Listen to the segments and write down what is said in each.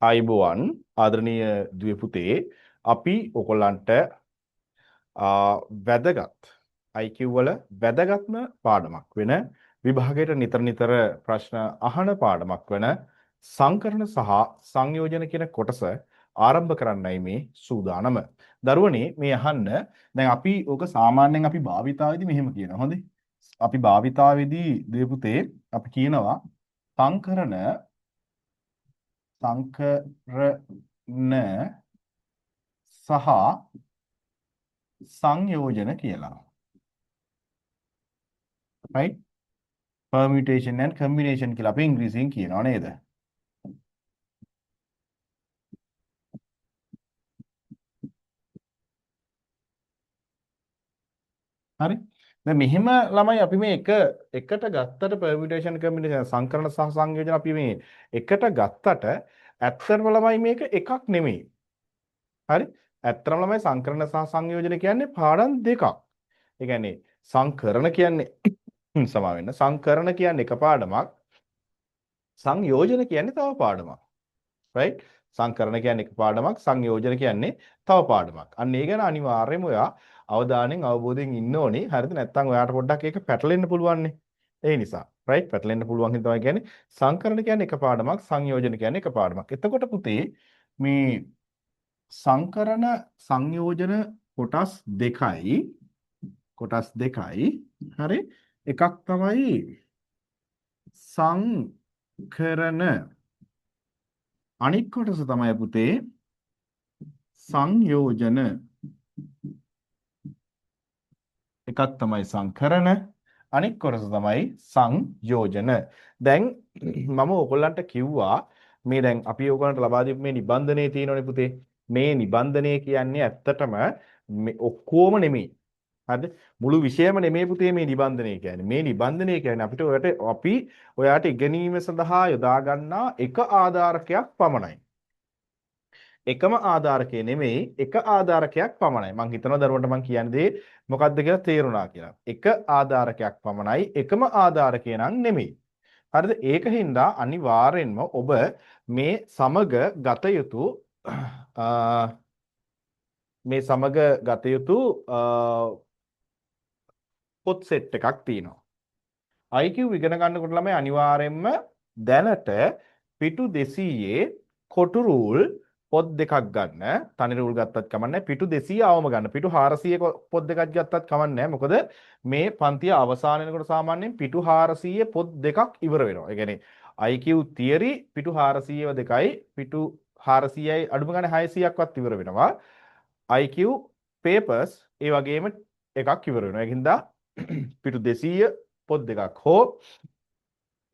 ආයිබෝවන් ආදරණීය දුවේ පුතේ අපි ඔයගොල්ලන්ට වැදගත් IQ වල වැදගත්ම පාඩමක් වෙන විභාගයට නිතර නිතර ප්‍රශ්න අහන පාඩමක් වෙන සංකරණ සහ සංයෝජන කියන කොටස ආරම්භ කරන්නයි මේ සූදානම. දරුවනේ මේ අහන්න දැන් අපි ඕක සාමාන්‍යයෙන් අපි භාවිතාවේදී මෙහෙම කියනවා. හොඳේ. අපි භාවිතාවේදී දුවේ පුතේ අපි කියනවා සංකරණ සංකරණ සහ සංයෝජන කියලා. right permutation and combination කියලා අපි ඉංග්‍රීසියෙන් කියනවා නේද? හරි. දැන් මෙහෙම ළමයි අපි මේ එකට ගත්තට permutation combination සංකරණ සහ සංයෝජන අපි මේ එකට ගත්තට ඇත්තටම ළමයි මේක එකක් නෙමෙයි. හරි. ඇත්තටම ළමයි සංකරණ සහ සංයෝජන කියන්නේ පාඩම් දෙකක්. ඒ කියන්නේ සංකරණ කියන්නේ සමා වෙන්න සංකරණ කියන්නේ එක පාඩමක් සංයෝජන කියන්නේ තව පාඩමක් right සංකරණ කියන්නේ එක පාඩමක් සංයෝජන කියන්නේ තව පාඩමක් අන්න ඒ ගැන අනිවාර්යයෙන්ම ඔයා අවධානයෙන් අවබෝධයෙන් ඉන්න ඕනේ හරිද නැත්නම් ඔයාට පොඩ්ඩක් ඒක පැටලෙන්න පුළුවන් නේ ඒ නිසා right පැටලෙන්න පුළුවන් හින්දා තමයි කියන්නේ සංකරණ කියන්නේ එක පාඩමක් සංයෝජන කියන්නේ එක පාඩමක් එතකොට පුතේ මේ සංකරණ සංයෝජන කොටස් දෙකයි හරි එකක් තමයි සංකරණ අනික් කොටස තමයි පුතේ සංයෝජන එකක් තමයි සංකරණ අනික් කොටස තමයි සංයෝජන දැන් මම ඔයගොල්ලන්ට කිව්වා මේ දැන් අපි ඔයගොල්ලන්ට ලබා දීපු මේ නිබන්ධනයේ තියෙනවනේ පුතේ මේ නිබන්ධනය කියන්නේ ඇත්තටම ඔක්කොම නෙමෙයි හරිද මුළු විෂයම නෙමෙයි පුතේ මේ නිබන්ධනය කියන්නේ මේ නිබන්ධනය කියන්නේ අපිට ඔයාට ඉගෙනීම සඳහා යොදා ගන්නා එක ආධාරකයක් පමණයි එකම ආධාරකය නෙමෙයි එක ආධාරකයක් පමණයි මම හිතනවා දරුවන්ට මම කියන දේ මොකක්ද කියලා තේරුණා කියලා එක ආධාරකයක් පමණයි එකම ආධාරකය නම් නෙමෙයි හරිද ඒකින්ද අනිවාර්යෙන්ම ඔබ මේ සමග ගත යුතු පොත් සෙට් එකක් තියෙනවා. IQ ඉගෙන ගන්නකොට ළමයි අනිවාර්යයෙන්ම දැනට පිටු 200 කොටු රූල් පොත් දෙකක් ගන්න. තනි රූල් ගත්තත් කමන්නේ පිටු 200 අවම ගන්න. පිටු 400 පොත් දෙකක් ගත්තත් කමන්නේ මොකද මේ පන්තිය අවසාන වෙනකොට සාමාන්‍යයෙන් පිටු 400 පොත් දෙකක් ඉවර වෙනවා. ඒ කියන්නේ IQ theory පිටු 400ව දෙකයි පිටු 400යි අඩුම ගානේ 600ක්වත් ඉවර වෙනවා. IQ papers ඒ වගේම එකක් ඉවර වෙනවා. ඒකින්ද පිටු 200 පොත් දෙකක් හෝ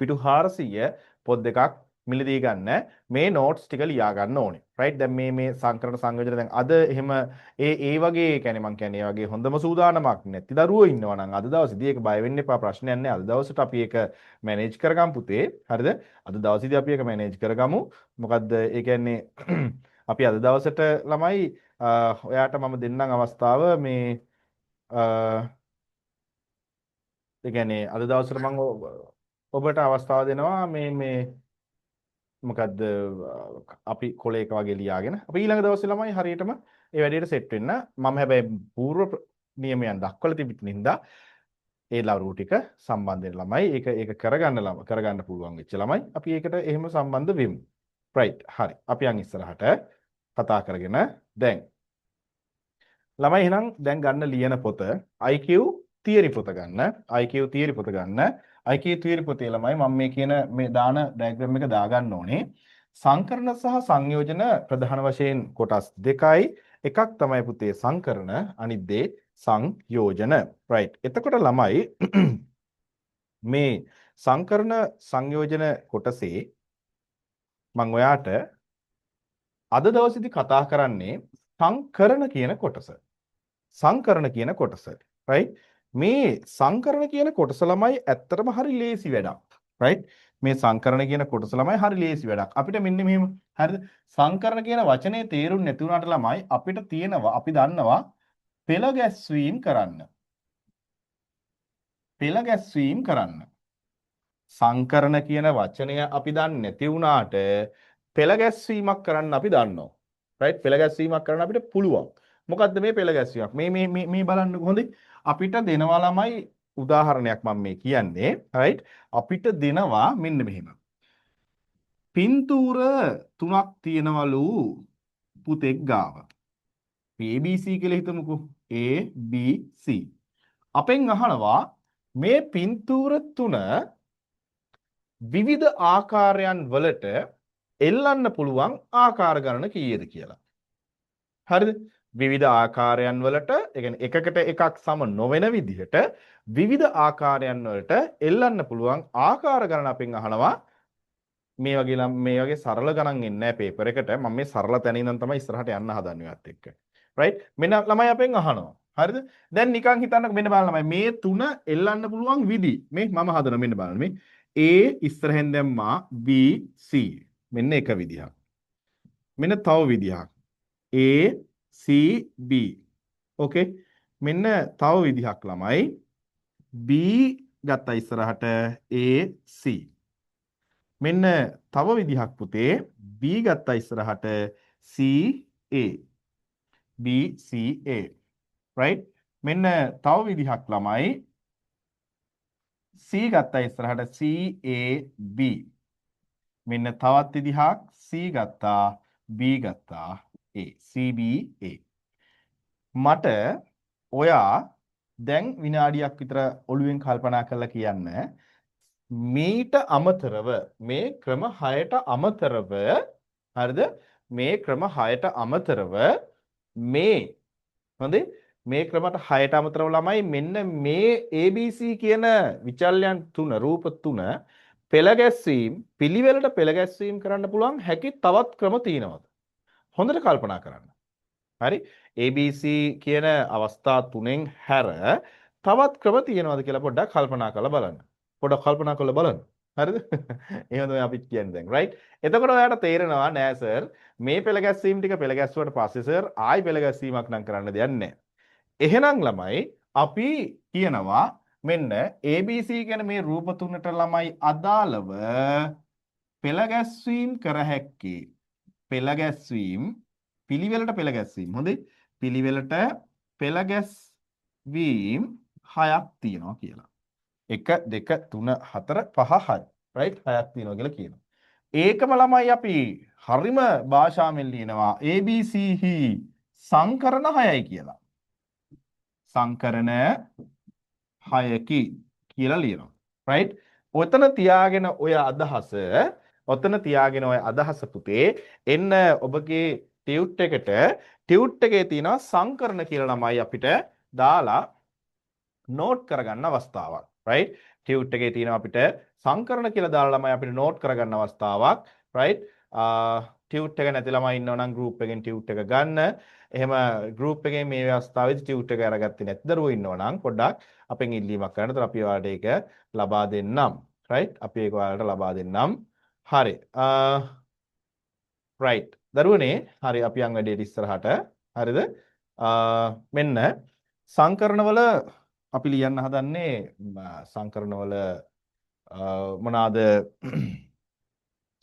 පිටු 400 පොත් දෙකක් මිලදී ගන්න මේ නෝට්ස් ටික ලියා ගන්න ඕනේ. රයිට් දැන් මේ සංකරණ සංයෝජන දැන් අද එහෙම ඒ වගේ කියන්නේ මම කියන්නේ ඒ වගේ හොඳම සූදානමක් නැති දරුවෝ ඉන්නවා නම් අද දවසේදී ඒක බය වෙන්න එපා ප්‍රශ්නයක් නැහැ. අද දවසට අපි ඒක මැනේජ් කරගමු පුතේ. හරිද? අද දවසේදී අපි ඒක මැනේජ් කරගමු. මොකද්ද ඒ කියන්නේ අපි අද දවසට ළමයි ඔයාට මම දෙන්නම් අවස්ථාව මේ ඒ කියන්නේ අද දවසට මම ඔබට අවස්ථාව දෙනවා මේ මොකද්ද අපි කොලේක වගේ ලියාගෙන අපි ඊළඟ දවසේ ළමයි හරියටම ඒ වැඩේට සෙට් වෙන්න මම හැබැයි පූර්ව නියමයන් දක්වලා තිබිට නින්දා ඒ ලවරු ටික සම්බන්ධ වෙන ළමයි ඒක කරගන්න පුළුවන් වෙච්ච ළමයි අපි ඒකට එහෙම සම්බන්ධ වෙමු රයිට් හරි අපි යන් ඉස්සරහට කතා කරගෙන දැන් ළමයි එහෙනම් දැන් ගන්න ලියන පොත IQ theory පොත ගන්න IQ theory පොත ගන්න IQ theory පොතේ ළමයි මම මේ කියන මේ දාන ඩයග්‍රෑම් එක දාගන්න ඕනේ සංකරණ සහ සංයෝජන ප්‍රධාන වශයෙන් කොටස් දෙකයි එකක් තමයි පුතේ සංකරණ අනිත් දේ සංයෝජන right එතකොට ළමයි මේ සංකරණ සංයෝජන කොටසේ මම ඔයාට අද දවසේදී කතා කරන්නේ සංකරණ කියන කොටස right මේ සංකරණ කියන කොටස ළමයි ඇත්තටම හරි ලේසි වැඩක් right මේ සංකරණ කියන කොටස ළමයි හරි ලේසි වැඩක් අපිට මෙන්න මෙහෙම හරිද සංකරණ කියන වචනේ තේරුම් නැති වුණාට ළමයි අපිට තියෙනවා අපි දන්නවා පෙළ ගැස්වීම කරන්න සංකරණ කියන වචනය අපි දන්නේ නැති වුණාට පෙළ ගැස්වීමක් කරන්න අපි දන්නවා. රයිට්? පෙළ ගැස්වීමක් කරන්න අපිට පුළුවන්. මොකද්ද මේ පෙළ ගැස්වීමක්? මේ බලන්නකො හොඳේ. අපිට දෙනවා ළමයි උදාහරණයක් මම මේ කියන්නේ. රයිට්? අපිට දෙනවා මෙන්න මෙහෙම. පින්තූර 3ක් තියෙනවලු පුතෙක් ගාව. ABC කියලා හිතමුකෝ. A B C. අපෙන් අහනවා මේ පින්තූර 3 විවිධ ආකාරයන් වලට එල්ලන්න පුළුවන් ආකාර ගණන කීයද කියලා. හරිද? විවිධ ආකාරයන් වලට, ඒ කියන්නේ එකකට එකක් සම නොවන විදිහට විවිධ ආකාරයන් වලට එල්ලන්න පුළුවන් ආකාර ගණන අපෙන් අහනවා. මේ වගේ සරල ගණන් එන්නේ නැහැ පේපර් එකට. මම මේ සරල තැන ඉඳන් තමයි ඉස්සරහට යන්න හදන්නේ ඔයත් එක්ක. රයිට්? මෙන්න ළමයි අපෙන් අහනවා. හරිද? දැන් නිකන් හිතන්නකෝ මෙන්න බලන්න ළමයි මේ තුන එල්ලන්න පුළුවන් විදි. මේ මම හදන මෙන්න බලන්න මේ A ඉස්සරහෙන් දැම්මා B C. මෙන්න එක විදිහක්. මෙන්න තව විදිහක්. A C B. ඕකේ. මෙන්න තව විදිහක් ළමයි. B ගත්තා ඉස්සරහට A C. මෙන්න තව විදිහක් පුතේ B ගත්තා ඉස්සරහට C A. B C A. right? මෙන්න තව විදිහක් ළමයි C ගත්තා ඉස්සරහට C A B. මෙන්න තවත් විදිහක් C ගත්තා B ගත්තා A. C B A. මට ඔයා දැන් විනාඩියක් විතර ඔළුවෙන් කල්පනා කරලා කියන්න මීට අමතරව මේ ක්‍රම 6ට අමතරව හරිද මේ ක්‍රම 6ට අමතරව මේ හොඳේ මේ ක්‍රමයට 6ට අමතරව ළමයි මෙන්න මේ ABC කියන විචල්‍යයන් තුන රූප තුන පෙළ ගැස්වීම පිළිවෙලට පෙළ ගැස්වීම කරන්න පුළුවන් හැකි තවත් ක්‍රම තියෙනවද හොඳට කල්පනා කරන්න හරි ABC කියන අවස්ථා තුනෙන් හැර තවත් ක්‍රම තියෙනවද කියලා පොඩ්ඩක් කල්පනා කරලා බලන්න පොඩ්ඩක් කල්පනා කරලා බලන්න හරිද එහෙම තමයි අපි කියන්නේ දැන් රයිට් එතකොට ඔයාලට තේරෙනවා නෑ සර් මේ පෙළ ගැස්වීම ටික පෙළ ගැස්සුවට පස්සේ සර් ආයි පෙළ ගැස්වීමක් නම් කරන්න දෙයක් නෑ එහෙනම් ළමයි අපි කියනවා මෙන්න ABC කියන මේ රූප තුනට ළමයි අදාළව පෙළ ගැස්වීම කර හැක්කේ පෙළ ගැස්වීම පිළිවෙලට පෙළ ගැස්වීම හොඳේ පිළිවෙලට පෙළ ගැස්වීම 6ක් තියෙනවා කියලා 1 2 3 4 5 6 right 6ක් තියෙනවා කියලා කියනවා ඒකම ළමයි අපි හරිම භාෂාවෙන් ලියනවා ABC හි සංකරණ 6යි කියලා සංකරණ 6කි කියලා ලියනවා right ඔතන තියාගෙන ඔය අදහස පුතේ එන්න ඔබගේ ටියුට් එකේ තියෙනවා සංකරණ කියලා ළමයි අපිට දාලා නෝට් කරගන්න අවස්ථාවක් right ටියුට් එකේ තියෙනවා අපිට සංකරණ කියලා දාලා ළමයි අපිට නෝට් කරගන්න අවස්ථාවක් right ටියුට් එක නැති ළමයි ඉන්නවා නම් group එකෙන් ටියුට් එක ගන්න එහෙම group එකේ මේ අවස්ථාවේදී ටියුට් එක අරගත්තේ නැති දරුවෝ ඉන්නවා නම් පොඩ්ඩක් අපෙන් ඉල්ලීමක් කරන්න. ඒතර අපි ඔයාලට ඒක ලබා දෙන්නම්. right? අපි ඒක ඔයාලට ලබා දෙන්නම්. හරි. right. දරුවනේ හරි අපි යන් වැඩේට ඉස්සරහට. හරිද? මෙන්න සංකරණවල අපි ලියන්න හදන්නේ සංකරණවල මොනවාද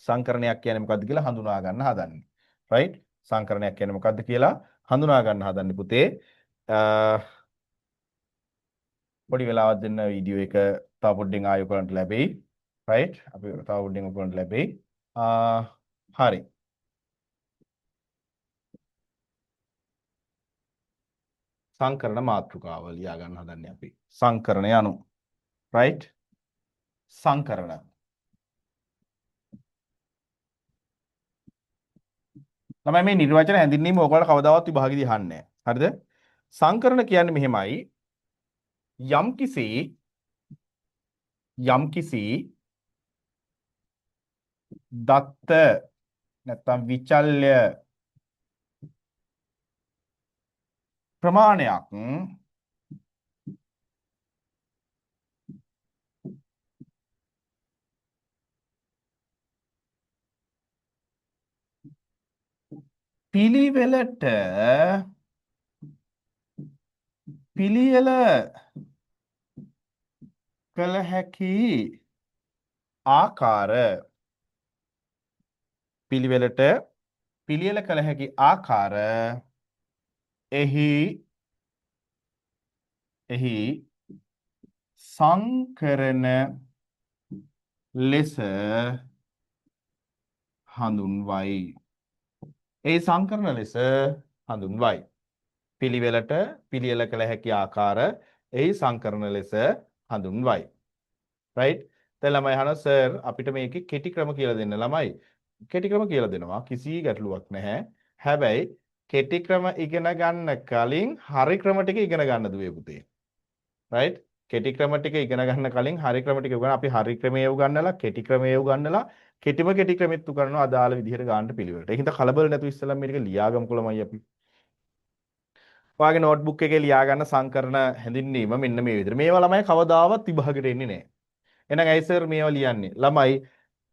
සංකරණයක් කියන්නේ මොකද්ද කියලා හඳුනා ගන්න හදන්නේ. right? සංකරණයක් කියන්නේ මොකද්ද කියලා හඳුනා ගන්න හදන්නේ පුතේ. පොඩි වෙලාවක් දෙන්න වීඩියෝ එක තව පොඩ්ඩෙන් ආයෙ කරන්න ලැබෙයි. right? අපි තව පොඩ්ඩෙන් කරන්න ලැබෙයි. හරි. සංකරණ මාතෘකාව ලියා ගන්න හදන්නේ අපි. සංකරණ යනු. right? සංකරණ. තමයි මේ නිර්වචන හැඳින්වීම ඔයගොල්ලෝ කවදාවත් විභාගෙදී අහන්නේ නැහැ. හරිද? සංකරණ කියන්නේ මෙහෙමයි. යම්කිසි දත්ත නැත්නම් විචල්්‍ය ප්‍රමාණයක් පිළිවෙලට පිළියෙල කළ හැකි ආකාර පිළිවෙලට පිළියෙල කළ හැකි ආකාර එහි සංකරණ ලෙස හඳුන්වයි. ඒ සංකරණ ලෙස හඳුන්වයි. පිළිවෙලට පිළියෙල කළ හැකි ආකාර එහි සංකරණ ලෙස හඳුන්වයි. right? දැන් ළමයි අහනවා සර් අපිට මේකේ කෙටි ක්‍රම කියලා දෙන්න ළමයි. කෙටි ක්‍රම කියලා දෙනවා. කිසි ගැටලුවක් නැහැ. හැබැයි කෙටි ක්‍රම ඉගෙන ගන්න කලින් හරි ක්‍රම ටික ඉගෙන ගන්න දුවේ පුතේ. right? කෙටි ක්‍රම ටික ඉගෙන ගන්න කලින් හරි ක්‍රම ටික උගන්න අපි හරි ක්‍රමයේ උගන්නලා කෙටි ක්‍රමයේ උගන්නලා කෙටිම කෙටි ක්‍රමෙත් උගන්වනවා අදාළ විදිහට ගන්න පිළිවෙලට. ඒකින්ද කලබල නැතුව ඉස්සෙල්ලා මේක ලියාගමුකෝ ළමයි අපි. ඔයාගේ නෝට්බුක් එකේ ලියා ගන්න සංකරණ හැඳින්වීම මෙන්න මේ විදිහට. මේවා ළමයි කවදාවත් විභාගෙට එන්නේ නැහැ. එහෙනම් ඇයි සර් මේවා ලියන්නේ? ළමයි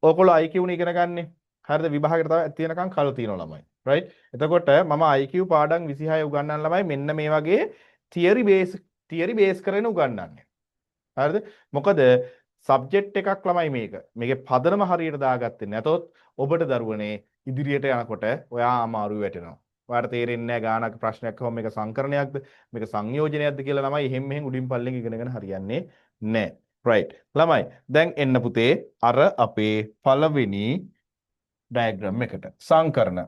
ඔයගොල්ලෝ IQ නේ ඉගෙන ගන්නෙ. හරිද? විභාගෙට තව තියෙනකන් කල් තියෙනවා ළමයි. right? එතකොට මම IQ පාඩම් 26 උගන්වන ළමයි මෙන්න මේ වගේ තියරි බේස් කරගෙන උගන්වන්නේ. හරිද? මොකද සබ්ජෙක්ට් එකක් ළමයි මේක. මේකේ පදනම හරියට දාගත්තේ නැතොත් ඔබට දරුවනේ ඉදිරියට යනකොට ඔයා අමාරු වැටෙනවා. ඔයාලට තේරෙන්නේ නැහැ ගානක ප්‍රශ්නයක් කොහොම මේක සංකරණයක්ද මේක සංයෝජනයක්ද කියලා ළමයි එහෙම මෙහෙම උඩින් පල්ලෙන් ඉගෙනගෙන හරියන්නේ නැහැ. right. ළමයි දැන් එන්න පුතේ අර අපේ පළවෙනි ඩයග්‍රෑම් එකට සංකරණ.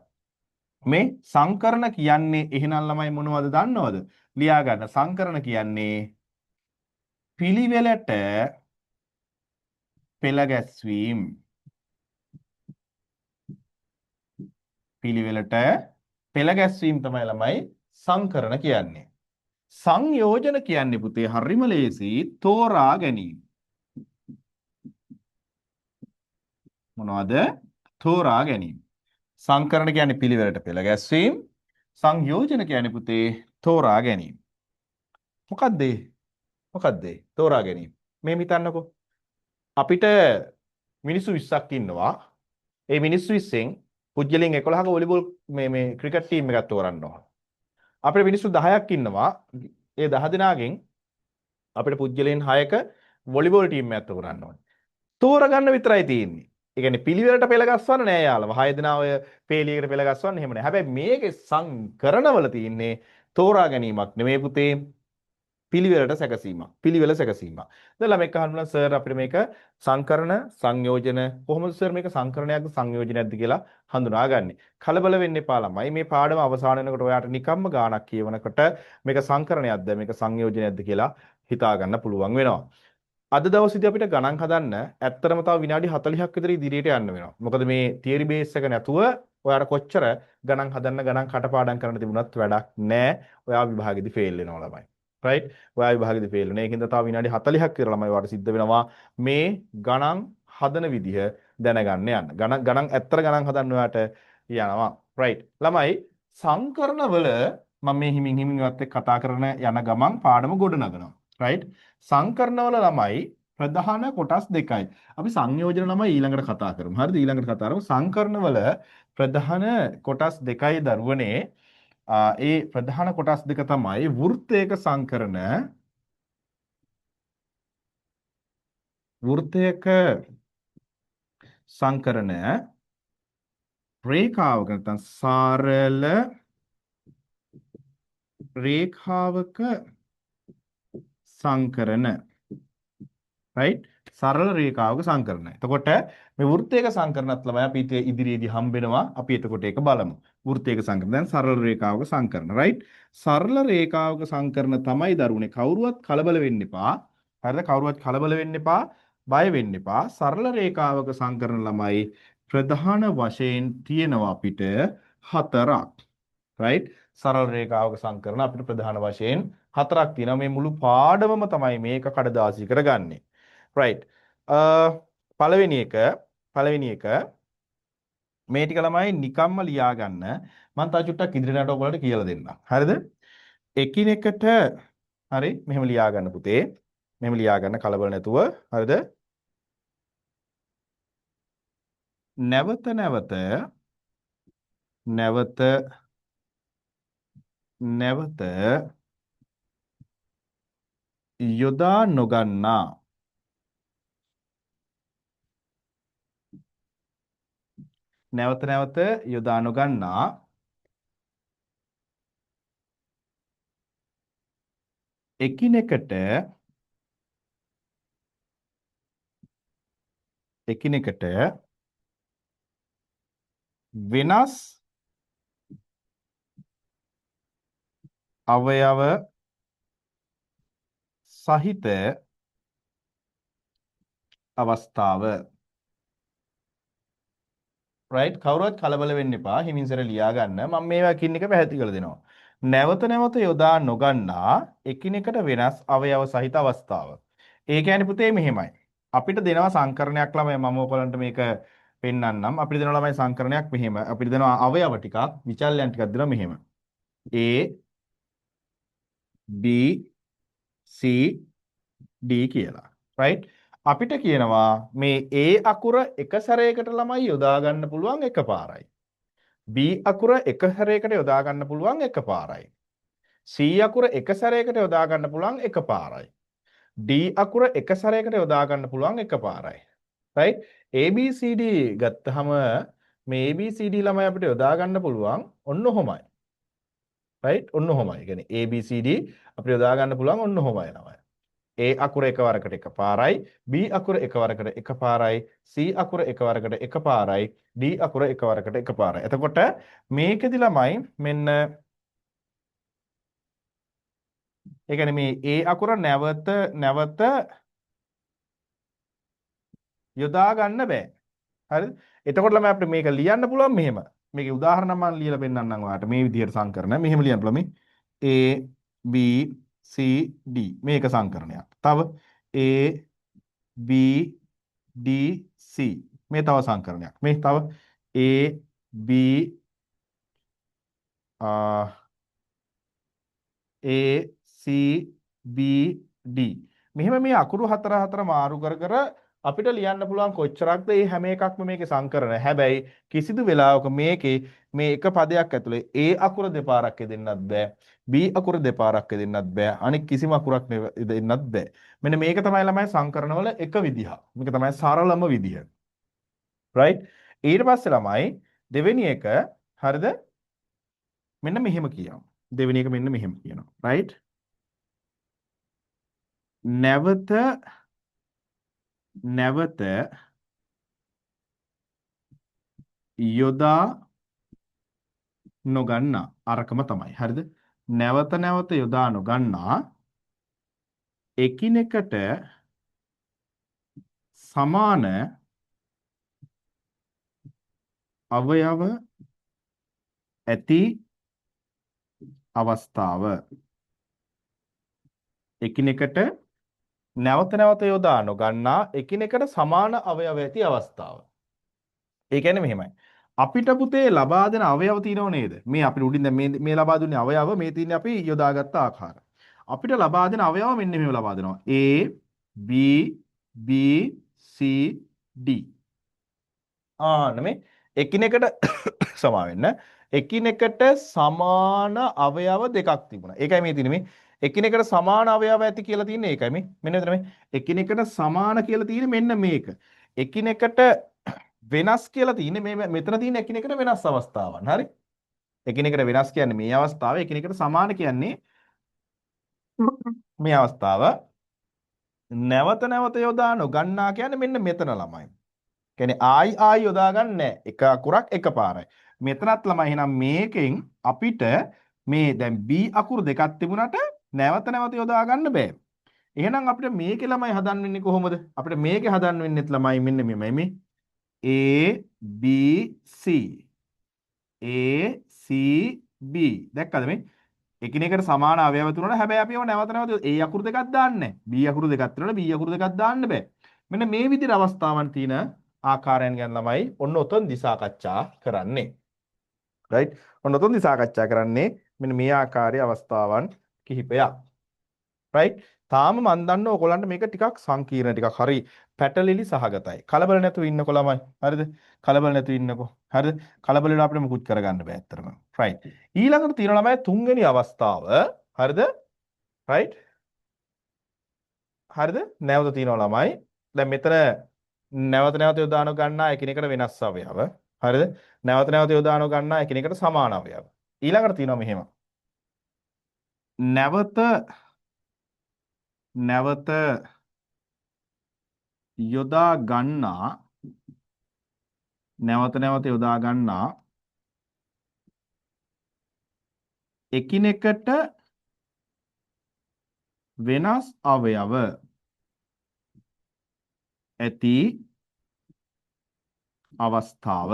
මේ සංකරණ කියන්නේ එහෙනම් ළමයි මොනවද දන්නවද? ලියා ගන්න. සංකරණ කියන්නේ පිළිවෙලට පෙළ ගැස්වීම. පිළිවෙලට පෙළ ගැස්වීම තමයි ළමයි සංකරණ කියන්නේ. සංයෝජන කියන්නේ පුතේ හරිම ලේසි තෝරා ගැනීම. මොනවද? තෝරා ගැනීම. සංකරණ කියන්නේ පිළිවෙලට පෙළ ගැස්වීම. සංයෝජන කියන්නේ පුතේ තෝරා ගැනීම. මොකද්ද? මොකද්ද? තෝරා ගැනීම. මේ හිතන්නකෝ. අපිට මිනිස්සු 20ක් ඉන්නවා. ඒ මිනිස්සු 20න් පුජ්‍යලින් 11ක වොලිබෝල් මේ ක්‍රිකට් ටීම් එකක් තෝරන්න ඕන. අපිට මිනිස්සු 10ක් ඉන්නවා. ඒ 10 දෙනාගෙන් අපිට පුජ්‍යලින් 6ක වොලිබෝල් ටීම් එකක් තෝරන්න ඕන. තෝරගන්න විතරයි තියෙන්නේ. ඒ කියන්නේ පිළිවෙලට පෙළ ගස්වන්න නෑ යාළුවා. 6 දෙනා ඔය පේලියකට පෙළ ගස්වන්න එහෙම නෑ. හැබැයි මේකේ සංකරණවල තියෙන්නේ තෝරා ගැනීමක් නෙමෙයි පුතේ. පිළිවෙලට සැකසීමක්. පිළිවෙල සැකසීමක්. දැන් ළමෙක් අහනවා සර් අපිට මේක සංකරණ සංයෝජන කොහොමද සර් මේක සංකරණයක්ද සංයෝජනයක්ද කියලා හඳුනාගන්නේ. කලබල වෙන්න එපා ළමයි. මේ පාඩම අවසන් වෙනකොට ඔයාට නිකම්ම ගාණක් කියවනකොට මේක සංකරණයක්ද මේක සංයෝජනයක්ද කියලා හිතා ගන්න පුළුවන් වෙනවා. අද දවසේදී අපිට ගණන් හදන්න ඇත්තටම තව විනාඩි 40ක් විතර ඉදිරියට යන්න වෙනවා. මොකද මේ තියරි බේස් එක නැතුව ඔයාට කොච්චර ගණන් හදන්න ගණන් කටපාඩම් කරන්න තිබුණත් වැඩක් නැහැ. ඔයා විභාගෙදි ෆේල් වෙනවා ළමයි. right? ඔයා විභාගෙදි ෆේල් වෙනවා. ඒකින්ද තව විනාඩි 40ක් විතර ළමයි ඔයාට සිද්ධ වෙනවා මේ ගණන් හදන විදිහ දැනගන්න යන්න. ගණන් ඇත්තට ගණන් හදන්න ඔයාට යනවා. right? ළමයි සංකරණවල මම මේ හිමින් හිමින්වත් එක්ක කතා කරන යන ගමන් පාඩම ගොඩනගනවා. right? සංකරණවල ළමයි ප්‍රධාන කොටස් දෙකයි. අපි සංයෝජන ළමයි ඊළඟට කතා කරමු. හරිද? ඊළඟට කතා කරමු. සංකරණවල ප්‍රධාන කොටස් දෙකයි දරුවනේ. ඒ ප්‍රධාන කොටස් දෙක තමයි වෘත්තයක සංකරණ රේඛාවක නැත්නම් සරල රේඛාවක සංකරණ. right? සරල රේඛාවක සංකරණ. එතකොට මේ වෘත්තයක සංකරණත් ළමයි අපි ඉදිරියේදී හම්බෙනවා. අපි එතකොට ඒක බලමු. වෘත්තයක සංකරණ. දැන් සරල රේඛාවක සංකරණ. right? සරල රේඛාවක සංකරණ තමයි දරුවනේ. කවුරුවත් කලබල වෙන්න එපා. හරිද? කවුරුවත් කලබල වෙන්න එපා. බය වෙන්න එපා. සරල රේඛාවක සංකරණ ළමයි ප්‍රධාන වශයෙන් තියෙනවා අපිට හතරක්. right? සරල රේඛාවක සංකරණ අපිට ප්‍රධාන වශයෙන් හතරක් තියෙනවා. මේ මුළු පාඩමම තමයි මේක කඩදාසි කරගන්නේ. right. පළවෙනි එක මේ ටික ළමයි නිකම්ම ලියා ගන්න. මම තා චුට්ටක් ඉදිරියට ඔයගොල්ලන්ට කියලා දෙන්නම්. හරිද? එකිනෙකට හරි මෙහෙම ලියා ගන්න පුතේ. මෙහෙම ලියා ගන්න කලබල නැතුව. හරිද? නැවත යොදා නොගන්නා නැවත නැවත යොදා නොගන්නා එකිනෙකට වෙනස් අවයව සහිත අවස්ථාව. රයිට්, කවුරුවත් කලබල වෙන්න එපා. හිමින්සර ලියා ගන්න. මම මේවා කින් එක පැහැදිලි කරලා දෙනවා. නැවත නැවත යොදා නොගන්නා එකිනෙකට වෙනස් අවයව සහිත අවස්ථාව. ඒ කියන්නේ පුතේ මෙහෙමයි. අපිට දෙනවා සංකරණයක් ළමයි, මම ඔයගලන්ට මේක පෙන්වන්නම්. අපිට දෙනවා ළමයි සංකරණයක් මෙහෙම. අපිට දෙනවා අවයව ටිකක්, විචල්යන් ටිකක් දෙනවා මෙහෙම. A B C D කියලා. රයිට්? අපිට කියනවා මේ A අකුර එක සැරයකට ළමයි යොදා ගන්න පුළුවන් එකපාරයි. B අකුර එක සැරයකට යොදා ගන්න පුළුවන් එකපාරයි. C අකුර එක සැරයකට යොදා ගන්න පුළුවන් එකපාරයි. D අකුර එක සැරයකට යොදා ගන්න පුළුවන් එකපාරයි. right? ABCD ගත්තහම මේ ABCD ළමයි අපිට යොදා ගන්න පුළුවන් ඔන්න ඔහොමයි. right? ඔන්න ඔහොමයි. කියන්නේ ABCD අපිට යොදා ගන්න පුළුවන් ඔන්න ඔහොමයි ළමයි. A අකුර එකවරකට එකපාරයි, B අකුර එකවරකට එකපාරයි, C අකුර එකවරකට එකපාරයි, D අකුර එකවරකට එකපාරයි. එතකොට මේකෙදි ළමයි මෙන්න ඒ කියන්නේ මේ A අකුර නැවත නැවත යොදා ගන්න බෑ. හරිද? එතකොට ළමයි අපිට මේක ලියන්න පුළුවන් මෙහෙම. මේකේ උදාහරණ මම ලියලා පෙන්නන්නම් ඔයාලට මේ විදිහට සංකරණ. මෙහෙම ලියන්න පුළුවන් මේ A B C D මේක සංකරණයක්. තව A B D C මේ තව සංකරණයක්. මේ තව A B A C B D මෙහෙම මේ අකුරු හතර හතර මාරු කර කර අපිට ලියන්න පුළුවන් කොච්චරක්ද මේ හැම එකක්ම මේකේ සංකරණ. හැබැයි කිසිදු වෙලාවක මේකේ මේ එක පදයක් ඇතුලේ A අකුර දෙපාරක් දෙන්නත් බෑ. B අකුර දෙපාරක් දෙන්නත් බෑ. අනික කිසිම අකුරක් දෙන්නත් බෑ. මෙන්න මේක තමයි ළමයි සංකරණවල එක විදිහ. මේක තමයි සරලම විදිහ. right? ඊට පස්සේ ළමයි දෙවෙනි එක හරිද? මෙන්න මෙහෙම කියනවා. දෙවෙනි එක මෙන්න මෙහෙම කියනවා. right? නැවත යොදා නොගන්නා අරකම තමයි. හරිද? නැවත නැවත යොදා නොගන්නා එකිනෙකට සමාන අවයව ඇති අවස්ථාව. එකිනෙකට නැවත නැවත යොදා නොගන්නා එකිනෙකට සමාන අවයව ඇති අවස්ථාව. ඒ කියන්නේ මෙහෙමයි. අපිට පුතේ ලබා දෙන අවයව තියෙනව නේද? මේ අපිට උඩින් දැන් මේ ලබා දුන්නේ අවයව මේ තියෙන්නේ අපි යොදාගත්ත ආකාර. අපිට ලබා දෙන අවයව මෙන්න මෙහෙම ලබා දෙනවා. A B B C D. මේ එකිනෙකට සමා වෙන්න. එකිනෙකට සමාන අවයව දෙකක් තිබුණා. ඒකයි මේ තියෙන්නේ මේ එකිනෙකට සමාන අවයව ඇති කියලා තියෙන්නේ ඒකයි මේ. මෙන්න මෙතන මේ එකිනෙකට සමාන කියලා තියෙන්නේ මෙන්න මේක. එකිනෙකට වෙනස් කියලා තියෙන්නේ මේ මෙතන තියෙන එකිනෙකට වෙනස් අවස්ථාවන්. හරි? එකිනෙකට වෙනස් කියන්නේ මේ අවස්ථාව, එකිනෙකට සමාන කියන්නේ මේ අවස්ථාව. නැවත නැවත යොදා නොගන්නා කියන්නේ මෙන්න මෙතන ළමයි. කියන්නේ ආයි යොදා ගන්න නැහැ. එක අකුරක් එකපාරයි. මෙතනත් ළමයි එහෙනම් මේකෙන් අපිට මේ දැන් B අකුරු දෙකක් තිබුණාට නැවත නැවත යොදා ගන්න බෑ. එහෙනම් අපිට මේකේ ළමයි හදන්න වෙන්නේ කොහොමද? අපිට මේකේ හදන්න වෙන්නේත් ළමයි මෙන්න මෙමය මේ A B C A C B දැක්කද මේ? එකිනෙකට සමාන අවයව තුනට හැබැයි අපි ඒවා නැවත නැවත A අකුරු දෙකක් දාන්නේ නැහැ. B අකුරු දෙකක් තියෙනවනේ B අකුරු දෙකක් දාන්න බෑ. මෙන්න මේ විදිහට අවස්ථාවන් තියෙන ආකාරයන් ගැන ළමයි ඔන්න ඔතනදි සාකච්ඡා කරන්නේ. right? ඔන්න ඔතනදි සාකච්ඡා කරන්නේ මෙන්න මේ ආකාරයේ අවස්ථාවන් කිහිපයක්. right? තාම මන් දන්නවා ඔයගොල්ලන්ට මේක ටිකක් සංකීර්ණ ටිකක් හරි පැටලිලි සහගතයි. කලබල නැතුව ඉන්නකො ළමයි. හරිද? කලබල නැතුව ඉන්නකො. හරිද? කලබල වෙලා අපිට මුකුත් කරගන්න බෑ ඇත්තටම. right? ඊළඟට තියෙනවා ළමයි තුන්වෙනි අවස්ථාව. හරිද? right? හරිද? නැවත තියෙනවා ළමයි. දැන් මෙතන නැවත නැවත යොදාන ගන්නා එකිනෙකට වෙනස් අවයව. හරිද? නැවත නැවත යොදානු ගන්නා එකිනෙකට සමාන අවයව. ඊළඟට තියෙනවා මෙහෙම. නැවත නැවත යොදා ගන්නා නැවත නැවත යොදා ගන්නා එකිනෙකට වෙනස් අවයව ඇති අවස්ථාව.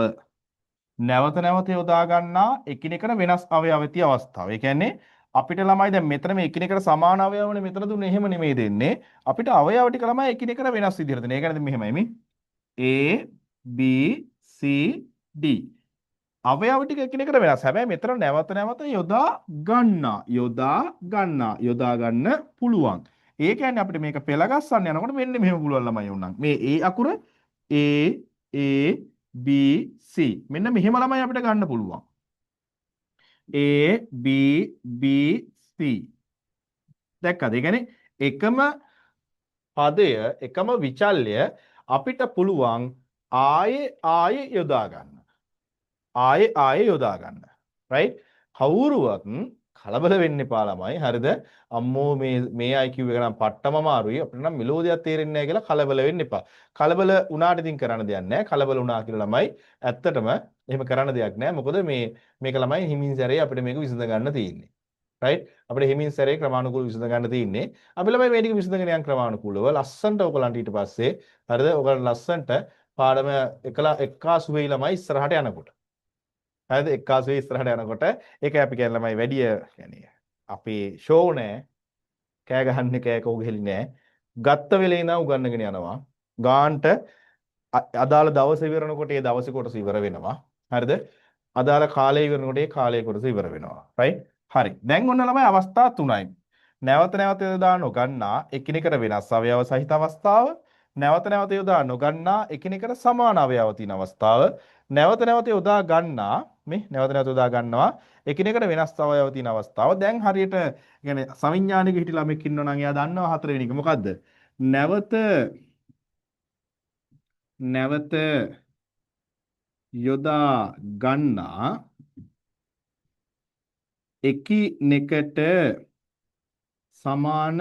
නැවත නැවත යොදා ගන්නා එකිනෙකට වෙනස් අවයව ඇති අවස්ථාව. ඒ කියන්නේ අපිට ළමයි දැන් මෙතන මේ එකිනෙකට සමාන අවයවනේ මෙතන දුන්නේ එහෙම නෙමෙයි දෙන්නේ. අපිට අවයව ටික ළමයි එකිනෙකට වෙනස් විදිහට දෙන්නේ. ඒ කියන්නේ මෙහෙමයි මේ A B C D අවයව ටික එකිනෙකට වෙනස්. හැබැයි මෙතන නැවත නැවත යොදා ගන්න පුළුවන්. ඒ කියන්නේ අපිට මේක පෙළ ගස්සන්න යනකොට මෙන්න මෙහෙම පුළුවන් ළමයි උන්නම්. මේ A අකුර A B C මෙන්න මෙහෙම ළමයි අපිට ගන්න පුළුවන්. A B B C දැක්කද? ඒ කියන්නේ එකම පදය එකම විචල්‍ය අපිට පුළුවන් ආයේ යොදා ගන්න. ආයේ යොදා ගන්න. right? කවුරුවත් කලබල වෙන්න එපා ළමයි. හරිද? අම්මෝ මේ IQ එක නම් පට්ටම අමාරුයි. අපිට නම් මෙලෝදියක් තේරෙන්නේ නැහැ කියලා කලබල වෙන්න එපා. කලබල වුණාට ඉතින් කරන්න දෙයක් නැහැ. කලබල වුණා කියලා ළමයි ඇත්තටම එහෙම කරන්න දෙයක් නැහැ. මොකද මේක ළමයි හිමින් සැරේ අපිට මේක විසඳ ගන්න තියෙන්නේ. right? අපිට හිමින් සැරේ ක්‍රමානුකූලව විසඳ ගන්න තියෙන්නේ. අපි ළමයි මේ ටික විසඳගෙන යන ක්‍රමානුකූලව ලස්සන්ට ඔයගලන්ට ඊට පස්සේ හරිද? ඔයගලන්ට ලස්සන්ට පාඩම එක්කාසු වෙයි ළමයි ඉස්සරහට යනකොට. හරිද? එක්කාසුවේ ඉස්සරහට යනකොට ඒකයි අපි කියන්නේ ළමයි වැඩි يعني අපේ ෂෝ නෑ කෑ ගහන්නේ කෑ කෝ ගෙලි නෑ ගත්ත වෙලේ ඉඳන් උගන්නගෙන යනවා ගාන්ට අදාළ දවස ඉවරනකොට ඒ දවසේ කොටස ඉවර වෙනවා හරිද? අදාළ කාලය ඉවරනකොට ඒ කාලයේ කොටස ඉවර වෙනවා right? හරි දැන් ඔන්න ළමයි අවස්ථා තුනයි නැවත නැවත යොදා නොගන්නා එකිනෙකට වෙනස් අවයව සහිත අවස්ථාව නැවත නැවත යොදා නොගන්නා එකිනෙකට සමාන අවයව තියෙන අවස්ථාව නැවත නැවත යොදා ගන්නා මේ නැවත නැවත යොදා ගන්නවා එකිනෙකට වෙනස් අවයව තියෙන අවස්ථාව දැන් හරියට يعني සවිඥානික හිටි ළමෙක් ඉන්නවා නම් එයා දන්නවා හතරවෙනි එක මොකද්ද නැවත යොදා ගන්නා එකිනෙකට සමාන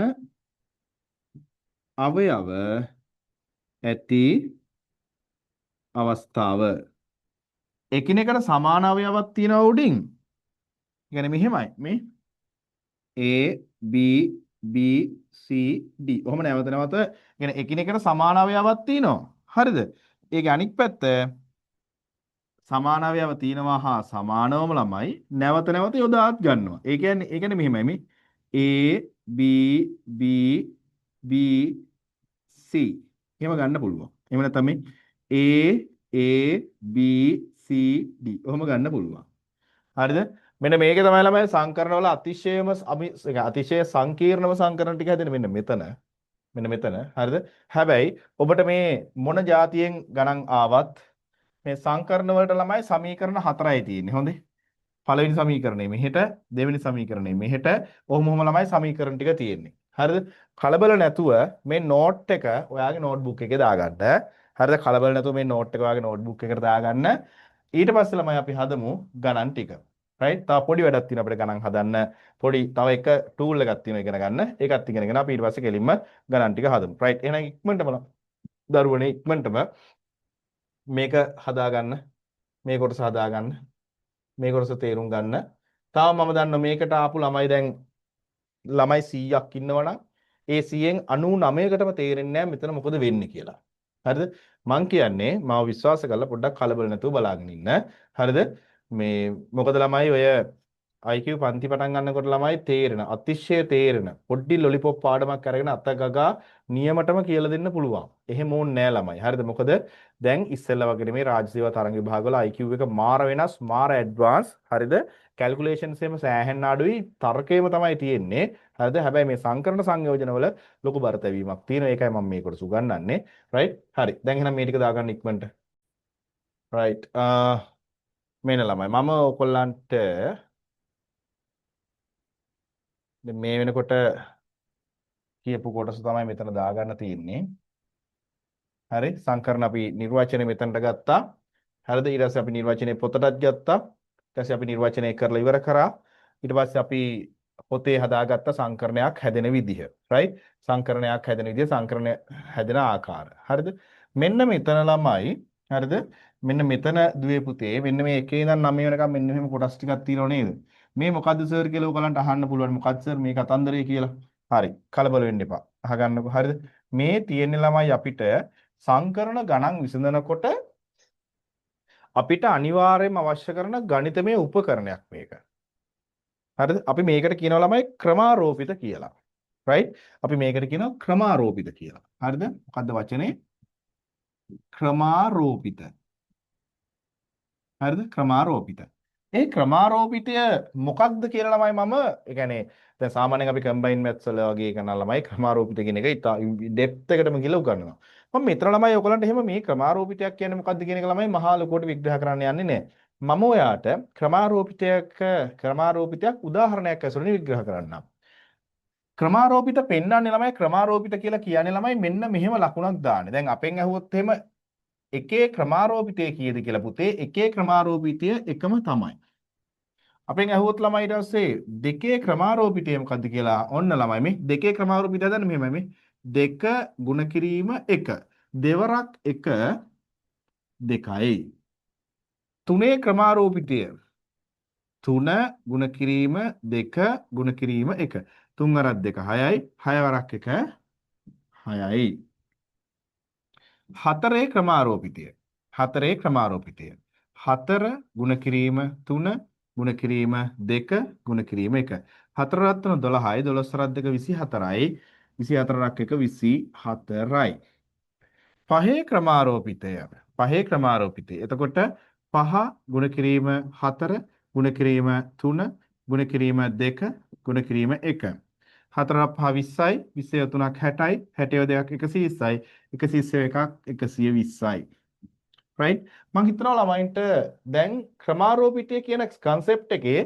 අවයව ඇති අවස්ථාව එකිනෙකට සමාන අවයවක් තියෙනවා උඩින්. يعني මෙහෙමයි මේ A B B C D. ඔහොම නැවත නැවත يعني එකිනෙකට සමාන අවයවක් තියෙනවා. හරිද? ඒකේ අනික් පැත්ත සමාන අවයව තියෙනවා හා සමානවම ළමයි නැවත නැවත යොදාත් ගන්නවා. ඒ කියන්නේ මෙහෙමයි මේ A B B B C එහෙම ගන්න පුළුවන්. එහෙම නැත්නම් මේ A B C D ඔහොම ගන්න පුළුවන්. හරිද? මෙන්න මේක තමයි ළමයි සංකරණ වල අතිශය සංකීර්ණව සංකරණ ටික හැදෙන්නේ මෙන්න මෙතන. හරිද? හැබැයි ඔබට මේ මොන જાතියෙන් ගණන් ආවත් මේ සංකරණ වලට ළමයි සමීකරණ හතරයි තියෙන්නේ. හොඳේ. පළවෙනි සමීකරණය මෙහෙට, දෙවෙනි සමීකරණය මෙහෙට. ඔහොම ළමයි සමීකරණ ටික තියෙන්නේ. හරිද? කලබල නැතුව මේ නෝට් එක ඔයාගේ නෝට්බුක් එකේ දාගන්න. හරිද? කලබල නැතුව මේ නෝට් එක ඔයාගේ නෝට්බුක් එකට දාගන්න. ඊට පස්සේ ළමයි අපි හදමු ගණන් ටික. right? තව පොඩි වැඩක් තියෙනවා අපිට ගණන් හදන්න. තව එක ටූල් එකක් තියෙනවා ඉගෙන ගන්න. ඒකත් ඉගෙනගෙන අපි ඊට පස්සේ කෙලින්ම ගණන් ටික හදමු. right? එහෙනම් ඉක්මනටම දරුවනේ ඉක්මනටම මේක හදාගන්න. මේ කොටස හදාගන්න. මේ කොටස තේරුම් ගන්න. තාම මම දන්නවා මේකට ආපු ළමයි දැන් ළමයි 100ක් ඉන්නවනම් ඒ 100න් 99කටම තේරෙන්නේ නැහැ මෙතන මොකද වෙන්නේ කියලා. හරිද? මං කියන්නේ මාව විශ්වාස කරලා පොඩ්ඩක් කලබල නැතුව බලාගෙන ඉන්න. හරිද? මේ මොකද ළමයි ඔය IQ පන්ති පටන් ගන්නකොට ළමයි අතිශය තේරෙන පොඩ්ඩි ලොලිපොප් පාඩමක් අරගෙන අත ගගා නියමටම කියලා දෙන්න පුළුවන්. එහෙම ඕනේ නෑ ළමයි. හරිද? මොකද දැන් ඉස්සෙල්ලා වගේ මේ රාජ්‍ය සේවා තරඟ විභාගවල IQ එක මාර වෙනස්, මාර ඇඩ්වාන්ස්. හරිද? කැල්කියුලේෂන්ස් එකම සෑහෙන්න අඩුයි, තර්කයේම තමයි තියෙන්නේ. හරිද? හැබැයි මේ සංකරණ සංයෝජනවල ලොකු බරතැවීමක් තියෙනවා. ඒකයි මම මේ කොටස උගන්වන්නේ. right? හරි. දැන් එහෙනම් මේ ටික දාගන්න ඉක්මනට. right. මේන ළමයි මම ඔයගොල්ලන්ට මේ වෙනකොට කියපු කොටස තමයි මෙතන දාගන්න තියෙන්නේ. හරි සංකරණ අපි නිර්වචනය මෙතනට ගත්තා. හරිද? ඊට පස්සේ අපි නිර්වචනයේ පොතටත් ගත්තා. ඊට පස්සේ අපි නිර්වචනය කරලා ඉවර කරා. ඊට පස්සේ අපි පොතේ හදාගත්ත සංකරණයක් හැදෙන විදිහ. right? සංකරණයක් හැදෙන විදිහ, සංකරණය හැදෙන ආකාර. හරිද? මෙන්න මෙතන ළමයි. හරිද? මෙන්න මෙතන දුවේ පුතේ මෙන්න මේ 1 ඉඳන් 9 වෙනකම් මෙන්න මෙහෙම කොටස් ටිකක් තියෙනව නේද? මේ මොකද්ද සර් කියලා ඔයගලන්ට අහන්න පුළුවන්. මොකද්ද සර් මේ කතන්දරේ කියලා? හරි. කලබල වෙන්න එපා. අහගන්නකො. හරිද? මේ තියෙන ළමයි අපිට සංකරණ ගණන් විසඳනකොට අපිට අනිවාර්යයෙන්ම අවශ්‍ය කරන ගණිතමය උපකරණයක් මේක. හරිද? අපි මේකට කියනවා ළමයි ක්‍රමාරෝපිත කියලා. right? අපි මේකට කියනවා ක්‍රමාරෝපිත කියලා. හරිද? මොකද්ද වචනේ? ක්‍රමාරෝපිත. හරිද? ක්‍රමාරෝපිත. ඒ ක්‍රමාරෝපිතය මොකක්ද කියලා ළමයි මම ඒ කියන්නේ දැන් සාමාන්‍යයෙන් අපි කම්බයින් මැත්ස් වල වගේ කරන ළමයි ක්‍රමාරෝපිත කියන එක ඩෙප්ත් එකටම ගිහලා උගන්වනවා. මම මෙතන ළමයි ඔයගලන්ට එහෙම මේ ක්‍රමාරෝපිතයක් කියන්නේ මොකක්ද කියන එක ළමයි මහා ලොකුවට විග්‍රහ කරන්න යන්නේ නැහැ. මම ඔයාට ක්‍රමාරෝපිතයක් උදාහරණයක් ඇසුරින් විග්‍රහ කරන්නම්. ක්‍රමාරෝපිත පෙන්වන්නේ ළමයි ක්‍රමාරෝපිත කියලා කියන්නේ ළමයි මෙන්න මෙහෙම ලකුණක් දාන්නේ. දැන් අපෙන් අහුවොත් එහෙම එකේ ක්‍රමාරෝපිතය කීයද කියලා පුතේ එකේ ක්‍රමාරෝපිතය එකම තමයි. අපෙන් අහුවොත් ළමයි ඊට පස්සේ දෙකේ ක්‍රමාරෝපිතය මොකද්ද කියලා ඔන්න ළමයි මේ දෙකේ ක්‍රමාරෝපිතය හදන්න මෙහෙමයි මේ දෙක ගුණ කිරීම 1 දෙවරක් 1 2යි තුනේ ක්‍රමාරෝපිතය 3 ගුණ කිරීම 2 ගුණ කිරීම 1 3 වරක් 2 6යි 6 වරක් 1 6යි හතරේ ක්‍රමාරෝපිතය 4 ගුණ කිරීම 3 ගුණ කිරීම 2 ගුණ කිරීම 1 4 රත් 12යි 12 රත් 2 24යි 24ක් 1 24යි පහේ ක්‍රමාරෝපිතය එතකොට 5 ගුණ කිරීම 4 ගුණ කිරීම 3 ගුණ කිරීම 2 ගුණ කිරීම 1 4 5 20යි 20 3ක් 60යි 60 2ක් 120යි 121ක් 120යි right මම හිතනවා ළමයින්ට දැන් ක්‍රමාරෝපිතය කියන concept එකේ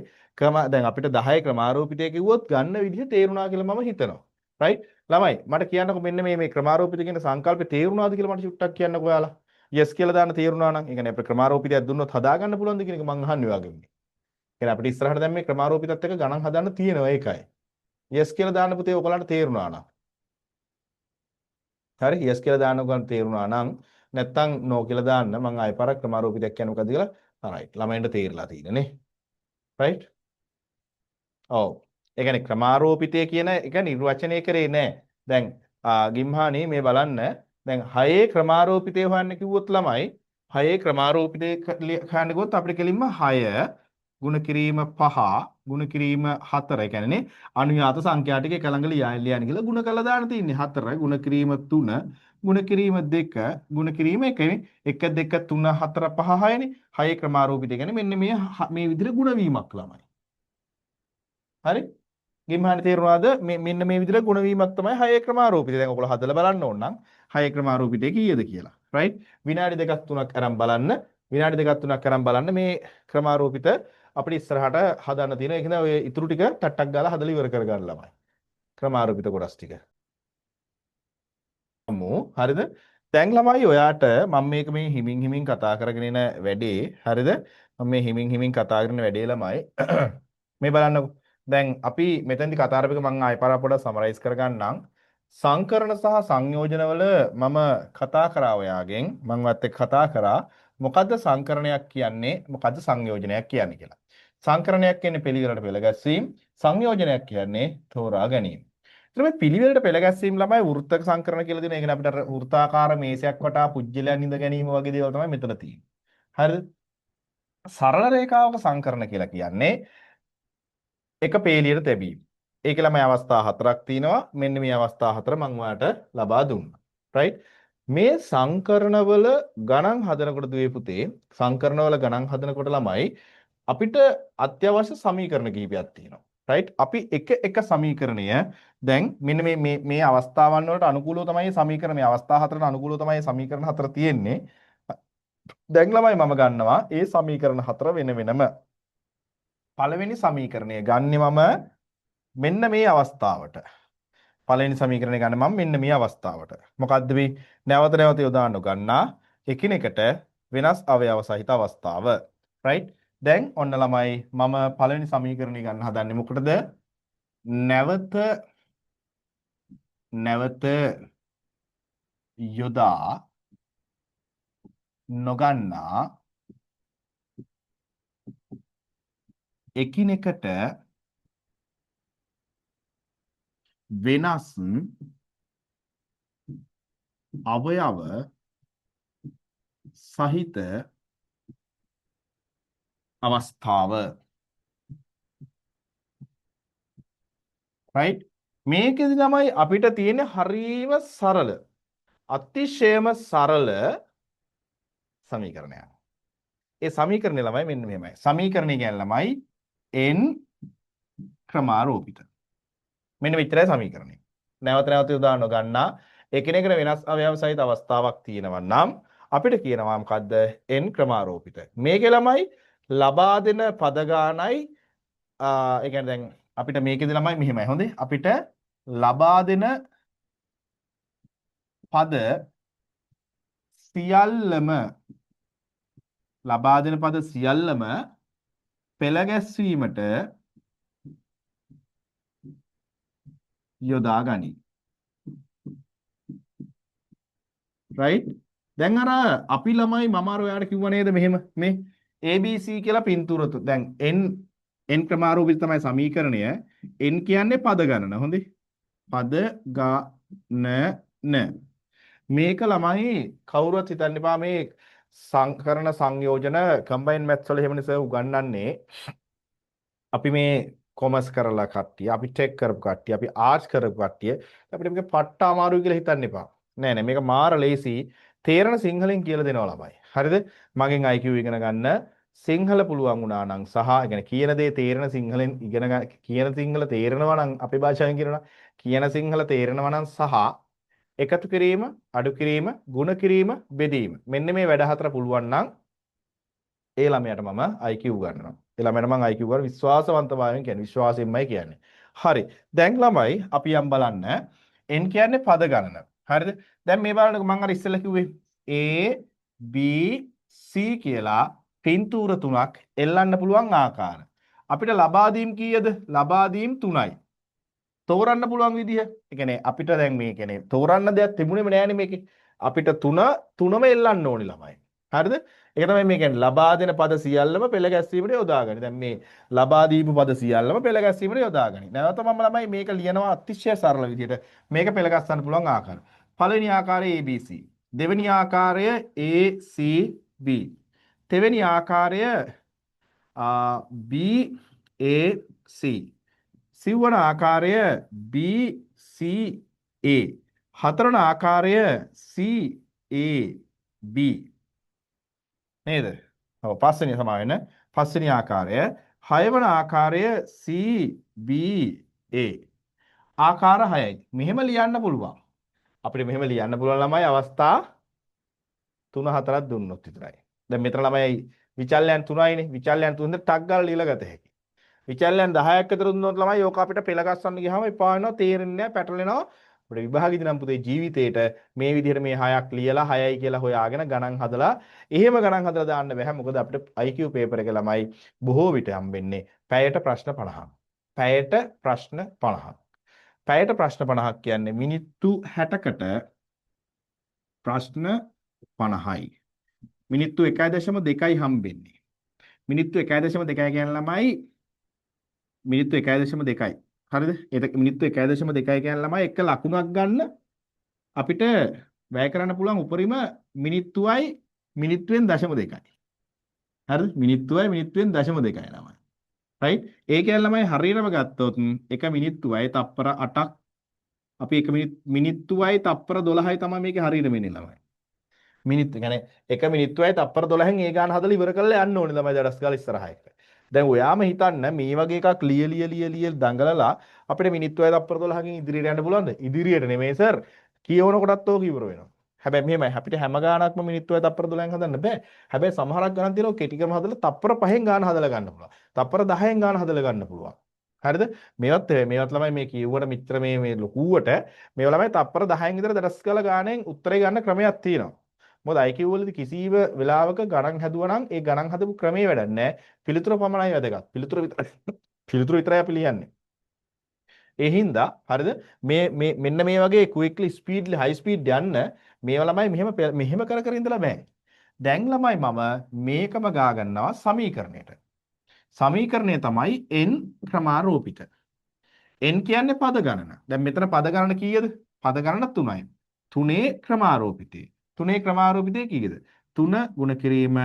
දැන් අපිට 10 ක්‍රමාරෝපිතය කිව්වොත් ගන්න විදිහ තේරුණා කියලා මම හිතනවා right ළමයි මට කියන්නකෝ මෙන්න මේ ක්‍රමාරෝපිත කියන සංකල්පේ තේරුණාද කියලා මට චුට්ටක් කියන්නකෝ ඔයාලා yes කියලා දාන්න තේරුණා නම් ඒ කියන්නේ අපේ ක්‍රමාරෝපිතයක් දුන්නොත් හදාගන්න පුළුවන්ද කියන එක මම අහන්නේ ඔයාගෙන් කියන්නේ අපිට ඉස්සරහට දැන් මේ ක්‍රමාරෝපිතත් එක්ක ගණන් හදන්න තියෙනවා ඒකයි yes කියලා දාන්න පුතේ ඔයගලන්ට තේරුණා නම් හරි yes කියලා දාන්න ඔයගලන්ට තේරුණා නම් නැත්තම් no කියලා දාන්න මම ආයෙ පාරක් ක්‍රමාරෝපිතයක් කියන්නේ මොකද්ද කියලා right ළමයින්ට තේරලා තියෙනනේ right ඔව් ඒ කියන්නේ ක්‍රමාරෝපිතය කියන එක නිර්වචනය කරේ නෑ දැන් ගිම්හානි මේ බලන්න දැන් 6 ක්‍රමාරෝපිතය හොයන්න කිව්වොත් ළමයි 6 ක්‍රමාරෝපිතය හොයන්න ගියොත් අපිට කෙලින්ම 6 ගුණ කිරීම 5 ගුණ කිරීම 4 ඒ කියන්නේ අනුයාත සංඛ්‍යා ටික එක ළඟ ලියන්න කියලා ගුණ කරලා දාන්න තියෙන්නේ 4 ගුණ කිරීම 3 ගුණ කිරීම 2 ගුණ කිරීම 1 නේ 1 2 3 4 5 6 නේ 6 ක්‍රමාරෝපිතය කියන්නේ මෙන්න මේ විදිහට ගුණ වීමක් ළමයි හරි ගිම්හානි තේරුණාද මෙන්න මේ විදිහට ගුණ වීමක් තමයි 6 ක්‍රමාරෝපිතය දැන් ඔයගොල්ලෝ හදලා බලන්න ඕන නම් 6 ක්‍රමාරෝපිතය කීයද කියලා right විනාඩි 2ක් 3ක් අරන් බලන්න විනාඩි 2ක් 3ක් අරන් බලන්න මේ ක්‍රමාරෝපිත අපිට ඉස්සරහට හදන්න තියෙන ඒක නේද ඔය ඉතුරු ටික ටට්ටක් ගාලා හදලා ඉවර කරගන්න ළමයි ක්‍රමාරෝපිත කොටස් ටික හරිද දැන් ළමයි ඔයාට මම මේක මේ හිමින් හිමින් කතා කරගෙන එන වැඩේ හරිද මම මේ හිමින් හිමින් කතා කරන වැඩේ ළමයි මේ බලන්නකෝ දැන් අපි මෙතෙන්දි කතා කරපේක මම ආයෙ පාරක් පොඩ්ඩක් සමරයිස් කරගන්නම් සංකරණ සහ සංයෝජනවල මම කතා කරා ඔයාගෙන් මම වත් එක්ක කතා කරා මොකද්ද සංකරණයක් කියන්නේ මොකද්ද සංයෝජනයක් කියන්නේ කියලා සංකරණයක් කියන්නේ පිළිවෙලට පෙළ ගැස්වීම සංයෝජනයක් කියන්නේ තෝරා ගැනීම ඊට මේ පිළිවෙලට පෙළ ගැස්වීම ළමයි වෘත්තක සංකරණ කියලා දෙන. ඒ කියන්නේ අපිට වෘත්තාකාර මේසයක් වටා පුජ්‍යලයන් ඉඳ ගැනීම වගේ දේවල් තමයි මෙතන තියෙන්නේ. හරිද? සරල රේඛාවක සංකරණ කියලා කියන්නේ එක පේලියට තැබීම. ඒකේ ළමයි අවස්ථා හතරක් තියෙනවා. මෙන්න මේ අවස්ථා හතර මම ඔයාලට ලබා දුන්නා. right? මේ සංකරණවල ගණන් හදනකොට දුවේ පුතේ සංකරණවල ගණන් හදනකොට ළමයි අපිට අත්‍යවශ්‍ය සමීකරණ කිහිපයක් තියෙනවා. right? අපි එක සමීකරණය දැන් මෙන්න මේ අවස්ථාවන් වලට අනුකූලව තමයි සමීකරණ මේ අවස්ථා හතරට අනුකූලව තමයි සමීකරණ හතර තියෙන්නේ. දැන් ළමයි මම ගන්නවා ඒ සමීකරණ හතර වෙන වෙනම. පළවෙනි සමීකරණය ගන්නෙ මම මෙන්න මේ අවස්ථාවට. පළවෙනි සමීකරණය ගන්න මම මෙන්න මේ අවස්ථාවට. මොකද්ද මේ නැවත නැවත යොදාන්න ගන්නා එකිනෙකට වෙනස් අවයව සහිත අවස්ථාව. right? දැන් ඔන්න ළමයි මම පළවෙනි සමීකරණය ගන්න හදන්නේ මොකටද? නැවත නැවත යොදා නොගන්නා එකිනෙකට වෙනස් අවයව සහිත අවස්ථාව. right? මේකෙදි තමයි අපිට තියෙන හරීම සරල අතිශයම සරල සමීකරණයක්. ඒ සමීකරණය ළමයි මෙන්න මෙහෙමයි. සමීකරණය කියන්නේ ළමයි n ක්‍රමාරෝපිත. මෙන්න මෙච්චරයි සමීකරණය. නැවත නැවත යොදා නොගන්නා එකිනෙකට වෙනස් අවයව සහිත අවස්ථාවක් තියෙනවා නම් අපිට කියනවා මොකද්ද? n ක්‍රමාරෝපිත. මේකේ ළමයි ලබා දෙන පද ගානයි ඒ කියන්නේ දැන් අපිට මේකේදී ළමයි මෙහෙමයි. හොඳේ. අපිට ලබා දෙන පද සියල්ලම ලබා දෙන පද සියල්ලම පෙළ ගැස්වීමට යොදා ගනි. right? දැන් අර අපි ළමයි මම අර ඔයාලට කිව්වා නේද මෙහෙම මේ ABC කියලා පින්තූරතු. දැන් n ක්‍රමාරූපිත තමයි සමීකරණය. n කියන්නේ පද ගණන. හොඳේ. පද ගණන. මේක ළමයි කවුරුවත් හිතන්න එපා මේ සංකරණ සංයෝජන කම්බයින් මැත්ස් වල එහෙම නිසා උගන්වන්නේ අපි මේ කොමර්ස් කරලා කට්ටිය අපි ටෙක් කරපු කට්ටිය අපි ආර්ට්ස් කරපු කට්ටිය අපිට මේක පට්ට අමාරුයි කියලා හිතන්න එපා නෑ නෑ මේක මාර ලේසි තේරෙන සිංහලෙන් කියලා දෙනවා ළමයි හරිද මගෙන් IQ ඉගෙන ගන්න සිංහල පුළුවන් වුණා නම් සහ ඒ කියන්නේ කියන දේ තේරෙන සිංහලෙන් ඉගෙන ගන්න කියන සිංහල තේරෙනවා නම් අපේ භාෂාවෙන් කියනවා කියන සිංහල තේරෙනවා නම් සහ එකතු කිරීම, අඩු කිරීම, ගුණ කිරීම, බෙදීම. මෙන්න මේ වැඩ හතර පුළුවන් නම් ඒ ළමයාට මම IQ ගන්නවා. ඒ ළමයාට මම IQ ගන්න විශ්වාසවන්තභාවයෙන් කියන්නේ විශ්වාසයෙන්මයි කියන්නේ. හරි. දැන් ළමයි අපි යම් බලන්න n කියන්නේ පද ගණන. හරිද? දැන් මේ බලන්නකො මම අර ඉස්සෙල්ලා කිව්වේ A B C කියලා පින්තූර තුනක් එල්ලන්න පුළුවන් ආකාර. අපිට ලබා දීම් කීයද? ලබා දීම් 3යි. තෝරන්න පුළුවන් විදිහ. ඒ කියන්නේ අපිට දැන් මේ කියන්නේ තෝරන්න දෙයක් තිබුණේම නෑනේ මේකේ. අපිට තුනම එල්ලන්න ඕනි ළමයි. හරිද? ඒක තමයි මේ කියන්නේ ලබා දෙන පද සියල්ලම පෙළ ගැස්වීමට යොදාගනි. දැන් මේ ලබා දීපු පද සියල්ලම පෙළ ගැස්වීමට යොදාගනි. නැවත මම ළමයි මේක ලියනවා අතිශය සරල විදිහට. මේක පෙළ ගැස්සන්න පුළුවන් ආකාරය. පළවෙනි ආකාරය ABC. දෙවෙනි ආකාරය ACB. තෙවෙනි ආකාරය BAC. සිව්වන ආකාරය BCA. හතරවන ආකාරය CAB. නේද? ඔව් පස්වෙනි සමා වෙන පස්වෙනි ආකාරය. හයවන ආකාරය CBA. ආකාර 6යි. මෙහෙම ලියන්න පුළුවන්. අපිට මෙහෙම ලියන්න පුළුවන් ළමයි අවස්ථා 3 4ක් දුන්නොත් විතරයි. දැන් මෙතන ළමයි විචල්යන් 3යිනේ. විචල්යන් 3 දෙනෙක් ටක් ගාලා ලියලා ගත හැකියි. විචල්යන් 10ක් විතර දුන්නොත් ළමයි ඕක අපිට පෙළ ගස්සන්න ගියාම එපා වෙනවා තේරෙන්නේ නැහැ පැටලෙනවා අපිට විභාගෙදි නම් පුතේ ජීවිතේට මේ විදිහට මේ 6ක් ලියලා 6යි කියලා හොයාගෙන ගණන් හදලා එහෙම ගණන් හදලා දාන්න බෑ මොකද අපිට IQ පේපර් එක ළමයි බොහෝ විට හම්බෙන්නේ පැයට ප්‍රශ්න 50ක් පැයට ප්‍රශ්න 50ක් පැයට ප්‍රශ්න 50ක් කියන්නේ මිනිත්තු 60කට ප්‍රශ්න 50යි මිනිත්තු 1.2යි හම්බෙන්නේ මිනිත්තු 1.2 කියන ළමයි මිනිත්තු 1.2යි. හරිද? ඒක මිනිත්තු 1.2 කියන ළමයි එක ලකුණක් ගන්න අපිට වැය කරන්න පුළුවන් උපරිම මිනිත්තුවයි මිනිත්තුවෙන් 0.2යි. හරිද? මිනිත්තුවයි මිනිත්තුවෙන් 0.2යි ළමයි. රයිට්? ඒ කියන්නේ ළමයි හරියටම ගත්තොත් එක මිනිත්තුවයි තප්පර 8ක් අපි එක මිනිත්තුවයි තප්පර 12යි තමයි මේකේ හරියටම එන්නේ ළමයි. මිනිත්තු කියන්නේ එක මිනිත්තුවයි තප්පර 12න් ඒ ගාන හදලා ඉවර කරලා යන්න ඕනේ ළමයි දඩස් ගාලා ඉස්සරහා එක. දැන් ඔයාම හිතන්න මේ වගේ එකක් ලිය දඟලලා අපිට මිනිත්තුවයි තප්පර 12කින් ඉදිරියට යන්න පුළුවන්ද? ඉදිරියට නෙමෙයි සර්. කියවන කොටත් ඕක ඉවර වෙනවා. හැබැයි මෙහෙමයි අපිට හැම ගානක්ම මිනිත්තුවයි තප්පර 12න් හදන්න බෑ. හැබැයි සමහරක් ගණන් තියෙනවා කෙටි ක්‍රම හදලා තප්පර 5න් ගාන හදලා ගන්න පුළුවන්. තප්පර 10න් ගාන හදලා ගන්න පුළුවන්. හරිද? මේවත් ළමයි මේ කියුවට මිත්‍ර මේ ලොකුවට මේ ළමයි තප්පර 10න් විතර දඩස් ගාලා ගානෙන් උත්තරේ ගන්න ක්‍රමයක් තියෙනවා. මොකද IQ වලදී කිසිම වෙලාවක ගණන් හැදුවා නම් ඒ ගණන් හදපු ක්‍රමේ වැඩක් නැහැ. පිළිතුර පමණයි වැදගත්. පිළිතුර විතරයි පිළිතුර විතරයි අපි ලියන්නේ. ඒ හින්දා හරිද මේ මෙන්න මේ වගේ ක්වික්ලි ස්පීඩ්ලි හයි ස්පීඩ් යන්න මේවා ළමයි මෙහෙම කර කර ඉඳලා බෑ. දැන් ළමයි මම මේකම ගා ගන්නවා සමීකරණයට. සමීකරණය තමයි n ක්‍රමාරෝපිත. n කියන්නේ පද ගණන. දැන් මෙතන පද ගණන කීයද? පද ගණන 3යි. 3 ක්‍රමාරෝපිතේ. 3 ක්‍රමාරෝපිතේ කීයද? 3 ගුණ කිරීම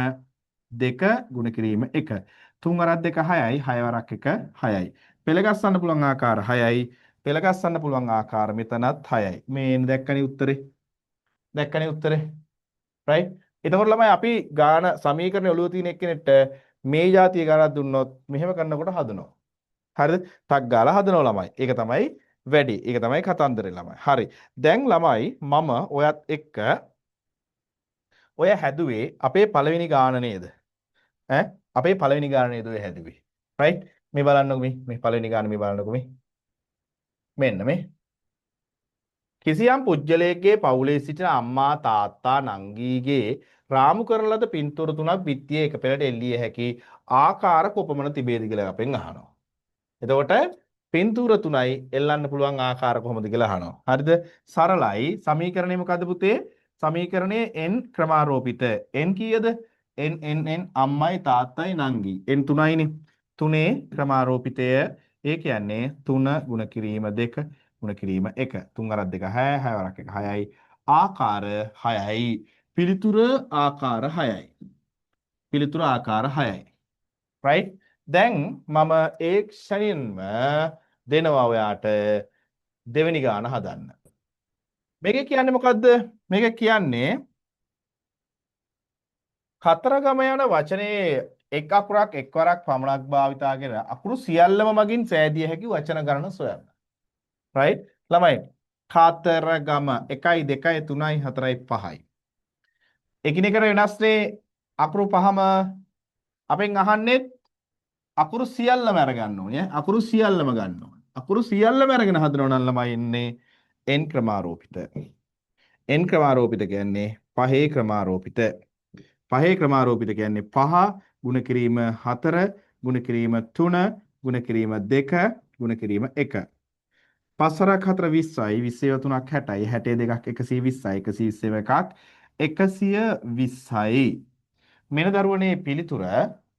2 ගුණ කිරීම 1. 3 වරක් 2 6යි. 6 වරක් 1 6යි. පෙළ ගස්සන්න පුළුවන් ආකාර 6යි. පෙළ ගස්සන්න පුළුවන් ආකාර මෙතනත් 6යි. මේ දැක්කනේ උත්තරේ. දැක්කනේ උත්තරේ. right? එතකොට ළමයි අපි ගාන සමීකරණය ඔළුව තියෙන එක්කෙනෙක්ට මේ જાතිය ගණන් දුන්නොත් මෙහෙම කරනකොට හදනවා. හරිද? ටක් ගාලා හදනවා ළමයි. ඒක තමයි වැඩි. ඒක තමයි කතන්දරේ ළමයි. හරි. දැන් ළමයි මම ඔයත් එක්ක ඔය හැදුවේ අපේ පළවෙනි ගාන නේද? ඈ අපේ පළවෙනි ගාන නේද ඔය හැදුවේ? right? මේ බලන්නකෝ මේ පළවෙනි ගාන මේ බලන්නකෝ මෙන්න මේ කිසියම් පුජ්‍යලයකගේ පවුලේ සිටින අම්මා තාත්තා නංගීගේ රාමු කරන ලද පින්තූර තුනක් බිත්තියේ එක පෙළට එල්ලිය හැකි ආකාර කොපමණ තිබේද කියලා අපෙන් අහනවා. එතකොට පින්තූර තුනයි එල්ලන්න පුළුවන් ආකාර කොහොමද කියලා අහනවා. හරිද? සරලයි. සමීකරණය මොකද්ද පුතේ? සමීකරණයේ n ක්‍රමාරෝපිත. n කීයද? n අම්මයි තාත්තයි නංගි. n 3යිනේ. 3 ක්‍රමාරෝපිතය. ඒ කියන්නේ 3 ගුණ කිරීම 2 ගුණ කිරීම 1. 3 වරක් 2 6යි. 6 වරක් 1 6යි. ආකාර 6යි. පිළිතුර ආකාර 6යි. පිළිතුර ආකාර 6යි. right? දැන් මම ඒ ක්ෂණයෙන්ම දෙනවා ඔයාට දෙවෙනි ගාන හදන්න. මේක කියන්නේ මොකද්ද? මේක කියන්නේ කතරගම යන වචනේ එක් අකුරක් එක්වරක් පමණක් භාවිතා කරන අකුරු සියල්ලම මගින් සෑදිය හැකි වචන ගණන සොයන්න. right? ළමයි කතරගම 1 2 3 4 5යි. එකිනෙකට වෙනස්නේ අකුරු පහම අපෙන් අහන්නේ අකුරු සියල්ලම අරගන්න ඕනේ. අකුරු සියල්ලම ගන්න ඕනේ. අකුරු සියල්ලම අරගෙන හදනවා නම් ළමයි ඉන්නේ n ක්‍රමාරෝපිත. n ක්‍රමාරෝපිත කියන්නේ පහේ ක්‍රමාරෝපිත. පහේ ක්‍රමාරෝපිත කියන්නේ 5 ගුණ කිරීම 4 ගුණ කිරීම 3 ගුණ කිරීම 2 ගුණ කිරීම 1. 5 වරක් 4 20යි 20 3ක් 60යි 62ක් 120යි 121ක් 120යි. මෙන්න දරුවනේ පිළිතුර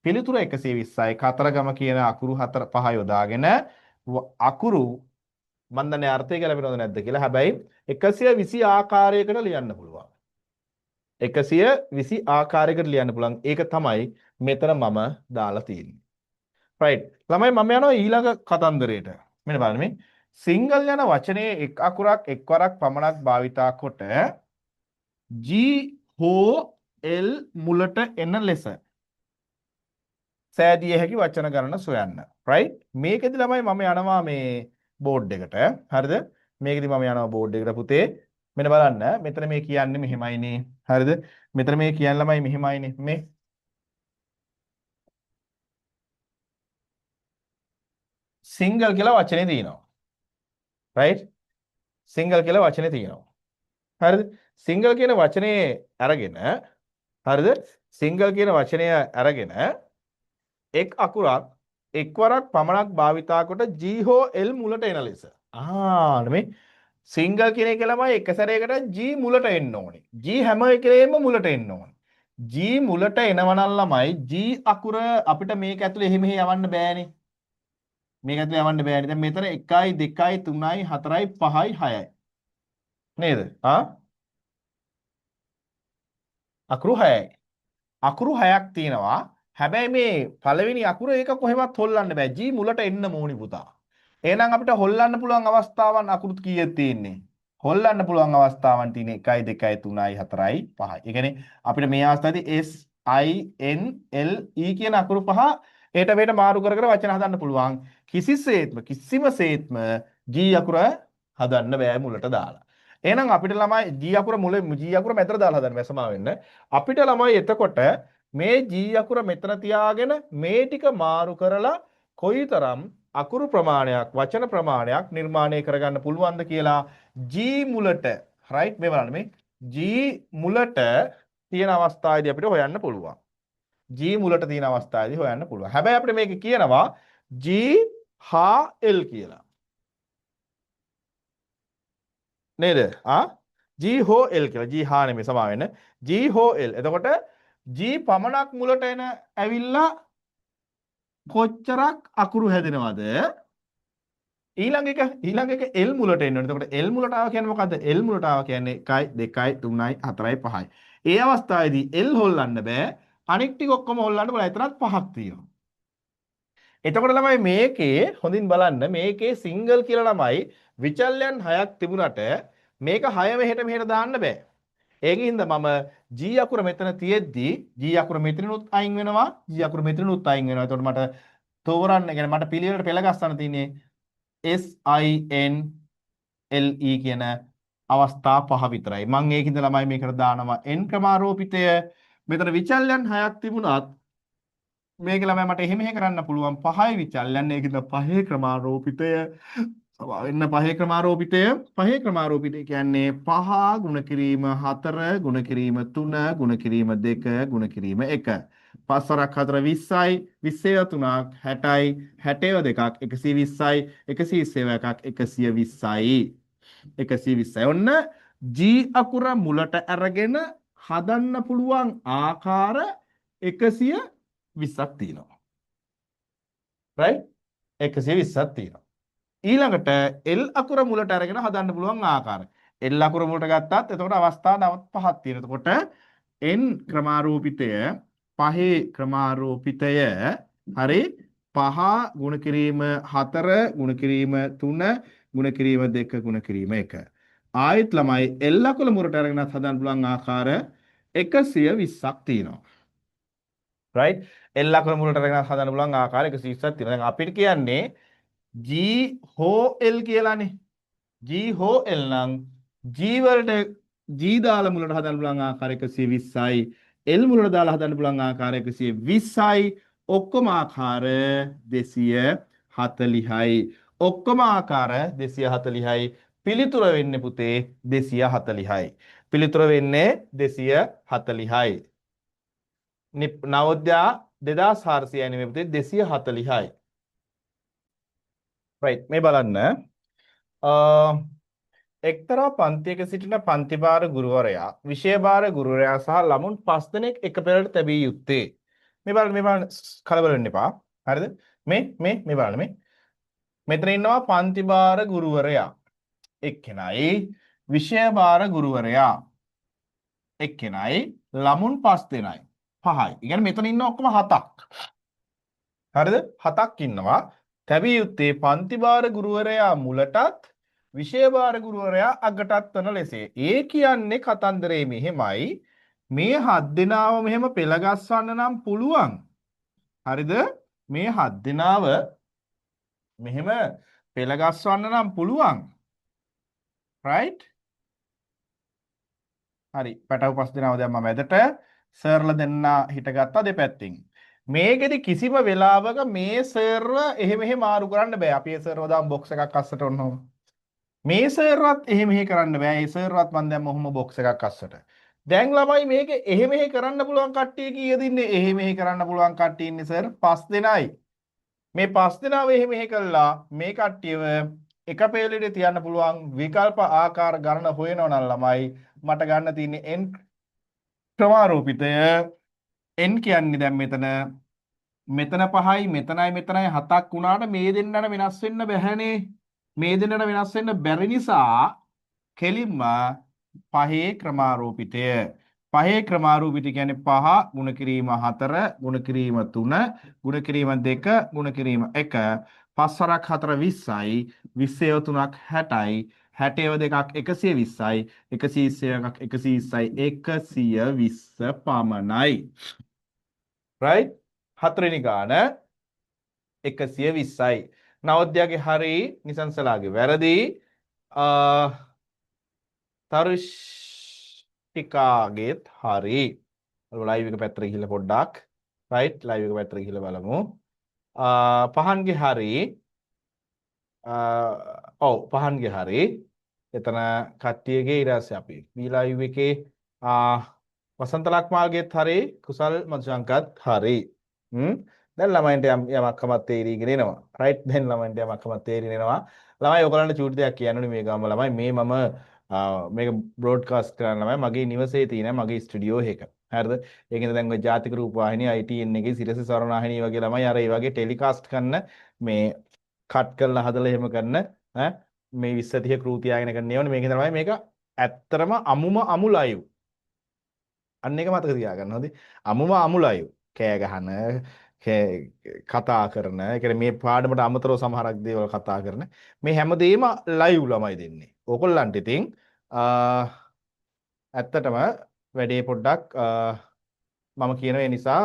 120යි කතරගම කියන අකුරු 4 5 යොදාගෙන අකුරු මන් දන්නේ අර්ථය ගැලපෙනවද නැද්ද කියලා. හැබැයි 120 ආකාරයකට ලියන්න පුළුවන්. 120 ආකාරයකට ලියන්න පුළුවන්. ඒක තමයි මෙතන මම දාලා තියෙන්නේ. right. ළමයි මම යනවා ඊළඟ කතන්දරයට. මෙන්න බලන්න මේ සිංගල් යන වචනේ එක් අකුරක් එක්වරක් පමණක් භාවිතා කොට G හෝ L මුලට එන ලෙස සෑදිය හැකි වචන ගණන සොයන්න. right? මේකෙදි ළමයි මම යනවා මේ බෝඩ් එකට. හරිද? මේකෙදි මම යනවා බෝඩ් එකට පුතේ. මෙන්න බලන්න. මෙතන මේ කියන්නේ මෙහෙමයිනේ. හරිද? මෙතන මේ කියන්නේ ළමයි මෙහෙමයිනේ. මේ සිංගල් කියලා වචනේ තියෙනවා. right? සිංගල් කියලා වචනේ තියෙනවා. හරිද? සිංගල් කියන වචනේ අරගෙන හරිද? සිංගල් කියන වචනය අරගෙන එක් අකුරක් එක්වරක් පමණක් භාවිතා කොට G හෝ L මුලට එන ලෙස. නෙමෙයි. සිංගල් කියන එක ළමයි එක සැරයකට G මුලට එන්න ඕනේ. G හැම එකේම මුලට එන්න ඕනේ. G මුලට එනවනම් ළමයි G අකුර අපිට මේක ඇතුලේ එහෙම යවන්න බෑනේ. මේක ඇතුලේ යවන්න බෑනේ. දැන් මෙතන 1යි 2යි 3යි 4යි 5යි 6යි. නේද? අකුරු 6යි. අකුරු 6ක් තියෙනවා. හැබැයි මේ පළවෙනි අකුර ඒක කොහෙවත් හොල්ලන්න බෑ. G මුලට එන්න ඕනි පුතා. එහෙනම් අපිට හොල්ලන්න පුළුවන් අවස්ථාවන් අකුරු කීයක් තියෙන්නේ? හොල්ලන්න පුළුවන් අවස්ථාවන් තියෙන්නේ 1යි 2යි 3යි 4යි 5යි. ඒ කියන්නේ අපිට මේ අවස්ථාවේදී S I N L E කියන අකුරු පහ ඒට මේට මාරු කර කර වචන හදන්න පුළුවන්. කිසිම සේත්ම G අකුර හදන්න බෑ මුලට දාලා. එහෙනම් අපිට ළමයි G අකුර G අකුර මෙතන දාලා හදන්න වැසමා වෙන්න. අපිට ළමයි එතකොට මේ G අකුර මෙතන තියාගෙන මේ ටික මාරු කරලා කොයිතරම් අකුරු ප්‍රමාණයක් වචන ප්‍රමාණයක් නිර්මාණය කරගන්න පුළුවන්ද කියලා G මුලට right මේ බලන්න මේ G මුලට තියෙන අවස්ථාවේදී අපිට හොයන්න පුළුවන්. G මුලට තියෙන අවස්ථාවේදී හොයන්න පුළුවන්. හැබැයි අපිට මේක කියනවා G හා L කියලා. නේද? G හෝ L කියලා. G හා නෙමෙයි සමා වෙන්න. G හෝ L. එතකොට G පමණක් මුලට එන ඇවිල්ලා කොච්චරක් අකුරු හැදෙනවද? ඊළඟ එක L මුලට එන්න ඕනේ. එතකොට L මුලට ආව කියන්නේ මොකද්ද? L මුලට ආව කියන්නේ 1 2 3 4 5. ඒ අවස්ථාවේදී L හොල්ලන්න බෑ. අනික් ටික ඔක්කොම හොල්ලන්න බෑ. එතරම් පහක් තියෙනවා. එතකොට ළමයි මේකේ හොඳින් බලන්න මේකේ සිංගල් කියලා ළමයි විචල්යන් 6ක් තිබුණට මේක 6 මෙහෙට දාන්න බෑ. ඒකින්ද මම G අකුර මෙතන තියෙද්දි G අකුර මෙතනිනුත් අයින් වෙනවා G අකුර මෙතනිනුත් අයින් වෙනවා. එතකොට මට තෝරන්න يعني මට පිළිවෙලට පෙළ ගස්සන්න තියෙන්නේ SINLE කියන අවස්ථා පහ විතරයි. මම ඒකින්ද ළමයි මේකට දානවා n ක්‍රමාරෝපිතය. මෙතන විචල්යන් 6ක් තිබුණත් මේක ළමයි මට එහෙම කරන්න පුළුවන් 5යි විචල්යන්. ඒකින්ද පහේ ක්‍රමාරෝපිතය වෙන්න පහේ ක්‍රමාරෝපිතය කියන්නේ 5 ගුණ කිරීම 4 ගුණ කිරීම 3 ගුණ කිරීම 2 ගුණ කිරීම 1. 5 වරක් 4 20යි 20 3ක් 60යි 60 දෙකක් 120යි 120 එකක් 120යි 120යි. ඔන්න G අකුර මුලට අරගෙන හදන්න පුළුවන් ආකාර 120ක් තියෙනවා. right 120ක් තියෙනවා. ඊළඟට L අකුර මුලට අරගෙන හදන්න පුළුවන් ආකාර. L අකුර මුලට ගත්තත් එතකොට අවස්ථා 95ක් තියෙනවා. එතකොට n ක්‍රමාරෝපිතය පහේ ක්‍රමාරෝපිතය හරි 5 ගුණ කිරීම 4 ගුණ කිරීම 3 ගුණ කිරීම 2 ගුණ කිරීම 1. ආයෙත් ළමයි L අකුර මුලට අරගෙන හදන්න පුළුවන් ආකාර 120ක් තියෙනවා. right L අකුර මුලට අරගෙන හදන්න පුළුවන් ආකාර 120ක් තියෙනවා. දැන් අපිට කියන්නේ G හෝ L කියලානේ. G හෝ L නම් G වලට G දාලා මුලට හදන්න පුළුවන් ආකාර 120යි. L මුලට දාලා හදන්න පුළුවන් ආකාර 120යි. ඔක්කොම ආකාර 240යි. ඔක්කොම ආකාර 240යි. පිළිතුර වෙන්නේ පුතේ 240යි. පිළිතුර වෙන්නේ 240යි. නවෝදයා 2400යි නෙමෙයි පුතේ 240යි. right මේ බලන්න එක්තරා පන්තියක සිටින පන්ති භාර ගුරුවරයා විෂය භාර ගුරුවරයා සහ ළමුන් 5 දෙනෙක් එක පෙළට තැබිය යුත්තේ මේ බලන්න කලබල වෙන්න එපා හරිද මේ බලන්න මෙතන ඉන්නවා පන්ති භාර ගුරුවරයා එක්කෙනයි විෂය භාර ගුරුවරයා එක්කෙනයි ළමුන් 5 දෙනයි 5යි. ඒ කියන්නේ මෙතන ඉන්න ඔක්කොම 7ක්. හරිද? 7ක් ඉන්නවා. තැබිය යුත්තේ පන්ති භාර ගුරුවරයා මුලටත් විෂය භාර ගුරුවරයා අගටත් වන ලෙසේ. ඒ කියන්නේ කතන්දරේ මෙහෙමයි. මේ 7 දෙනාව මෙහෙම පෙළගස්වන්න නම් පුළුවන්. හරිද? මේ 7 දෙනාව මෙහෙම පෙළගස්වන්න නම් පුළුවන්. right? හරි. පැටව 5 දෙනාව දැම්මම මැදට සර්ලා දෙන්න හිටගත්තා දෙපැත්තෙන්. මේකෙදි කිසිම වෙලාවක මේ සර්ව එහෙම මාරු කරන්න බෑ. අපි ඒ සර්ව දාම් බොක්ස් එකක් අස්සට ඔන්නෝම. මේ සර්වත් එහෙම කරන්න බෑ. ඒ සර්වත් මන් දැම්ම ඔහොම බොක්ස් එකක් අස්සට. දැන් ළමයි මේක එහෙම කරන්න පුළුවන් කට්ටිය කීයද ඉන්නේ? එහෙම කරන්න පුළුවන් කට්ටිය ඉන්නේ සර් 5 දෙනයි. මේ 5 දෙනාව එහෙම කළා මේ කට්ටියව එක පෙළේට තියන්න පුළුවන් විකල්ප ආකාර ගණන හොයනවා නම් ළමයි මට ගන්න තියෙන්නේ n ක්‍රමාරෝපිතය n කියන්නේ දැන් මෙතන 5යි මෙතනයි 7ක් වුණාට මේ දෙන්නට වෙනස් වෙන්න බැහැනේ. මේ දෙන්නට වෙනස් වෙන්න බැරි නිසා කෙලින්ම පහේ ක්‍රමාරෝපිතය. පහේ ක්‍රමාරූපිතය කියන්නේ 5 ගුණ කිරීම 4 ගුණ කිරීම 3 ගුණ කිරීම 2 ගුණ කිරීම 1 5 වරක් 4 20යි 20 3ක් 60යි 60 දෙකක් 120යි 120 එකක් 120යි 120 පමණයි. right හතරවෙනි ගාන 120යි. නවෝදයාගේ හරි නිසංසලාගේ වැරදි තරුෂ්ටිකාගේත් හරි. ලයිව් එක පැත්තට ගිහිල්ලා පොඩ්ඩක් right ලයිව් එක පැත්තට ගිහිල්ලා බලමු. පහන්ගේ හරි ඔව් පහන්ගේ හරි. එතන කට්ටියගේ ඊට පස්සේ අපි මේ ලයිව් එකේ වසන්ත ලක්මාල්ගේත් හරි කුසල් මధుශංකත් හරි. දැන් ළමයින්ට යමක් කමක් තේරීගෙන එනවා. රයිට් දැන් ළමයින්ට යමක් කමක් තේරීගෙන එනවා. ළමයි ඔයගලන්ට චූටි දෙයක් කියන්න මේ ගාම ළමයි මේ මම මේක බ්‍රෝඩ්කාස්ට් කරන්න ළමයි මගේ නිවසේ තියෙන මගේ ස්ටුඩියෝ එක. හරිද? ඒකෙන්ද දැන් ඔය ජාතික රූප වාහිනිය ITN එකේ සිරස සරණාහිනී වගේ ළමයි අර ඒ වගේ ටෙලිකාස්ට් කරන මේ කට් කරලා හදලා එහෙම කරන ඈ මේ 20 30 කෘතියාගෙන කරන ඒවනේ මේකෙන් තමයි මේක ඇත්තරම අමු ලයිව්. අන්න එක මතක තියාගන්න හොඳේ. අමු ලයිව්. කෑ ගහන කතා කරන ඒ කියන්නේ මේ පාඩමට අමතරව සමහරක් දේවල් කතා කරන මේ හැමදේම ලයිව් ළමයි දෙන්නේ. ඕගොල්ලන්ට ඉතින් ඇත්තටම වැඩේ පොඩ්ඩක් මම කියන ඒ නිසා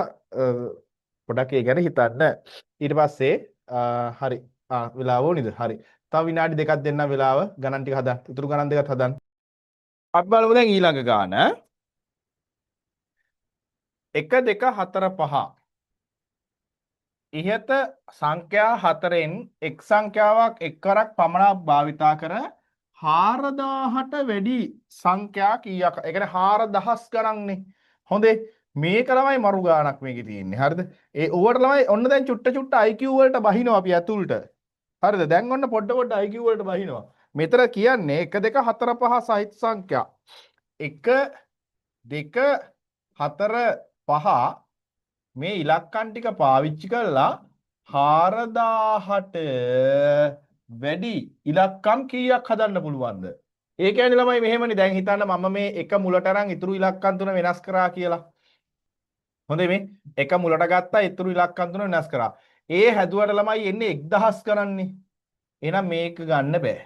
පොඩ්ඩක් ඒ ගැන හිතන්න. ඊට පස්සේ හරි වෙලාව ඕනිද? හරි. තව විනාඩි දෙකක් දෙන්න වෙලාව ගණන් ටික හදන්න. ඉතුරු ගණන් දෙකත් හදන්න. අපි බලමු දැන් ඊළඟ ගාන. 1 2 4 5 ඉහත සංඛ්‍යා 4න් එක් සංඛ්‍යාවක් එක්වරක් පමණක් භාවිතා කර 4000ට වැඩි සංඛ්‍යා කීයක්? ඒ කියන්නේ 4000 ගණන්නේ. හොඳේ. මේක ළමයි මරු ගාණක් මේකේ තියෙන්නේ. හරිද? ඒ ඕවට ළමයි ඔන්න දැන් චුට්ට IQ වලට බහිනවා අපි ඇතුළට. හරිද? දැන් ඔන්න පොඩ IQ වලට බහිනවා. මෙතන කියන්නේ 1 2 4 5 සහිත සංඛ්‍යා. 1 2 4 5 මේ ඉලක්කම් ටික පාවිච්චි කරලා 4000ට වැඩි ඉලක්කම් කීයක් හදන්න පුළුවන්ද? ඒ කියන්නේ ළමයි මෙහෙමනේ දැන් හිතන්න මම මේ එක මුලට අරන් ඉතුරු ඉලක්කම් තුන වෙනස් කරා කියලා. හොඳයි මේ එක මුලට ගත්තා ඉතුරු ඉලක්කම් තුන වෙනස් කරා. ඒ හැදුවට ළමයි එන්නේ 1000 ගණන්නේ. එහෙනම් මේක ගන්න බෑ.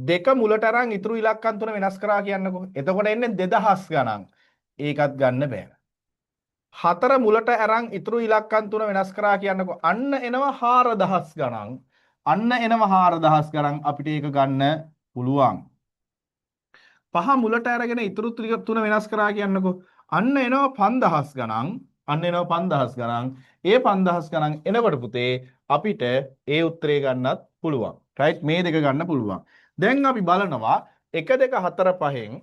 දෙක මුලට අරන් ඉතුරු ඉලක්කම් තුන වෙනස් කරා කියන්නකෝ. එතකොට එන්නේ 2000 ගණන්. ඒකත් ගන්න බෑ. 4 මුලට අරන් ඉතුරු ඉලක්කම් තුන වෙනස් කරා කියන්නකෝ. අන්න එනවා 4000 ගණන්. අන්න එනවා 4000 ගණන් අපිට ඒක ගන්න පුළුවන්. 5 මුලට අරගෙන ඉතුරු තුන වෙනස් කරා කියන්නකෝ. අන්න එනවා 5000 ගණන්. අන්න එනවා 5000 ගණන්. ඒ 5000 ගණන් එනකොට පුතේ අපිට ඒ උත්තරේ ගන්නත් පුළුවන්. රයිට් මේ දෙක ගන්න පුළුවන්. දැන් අපි බලනවා 1 2 4 5න්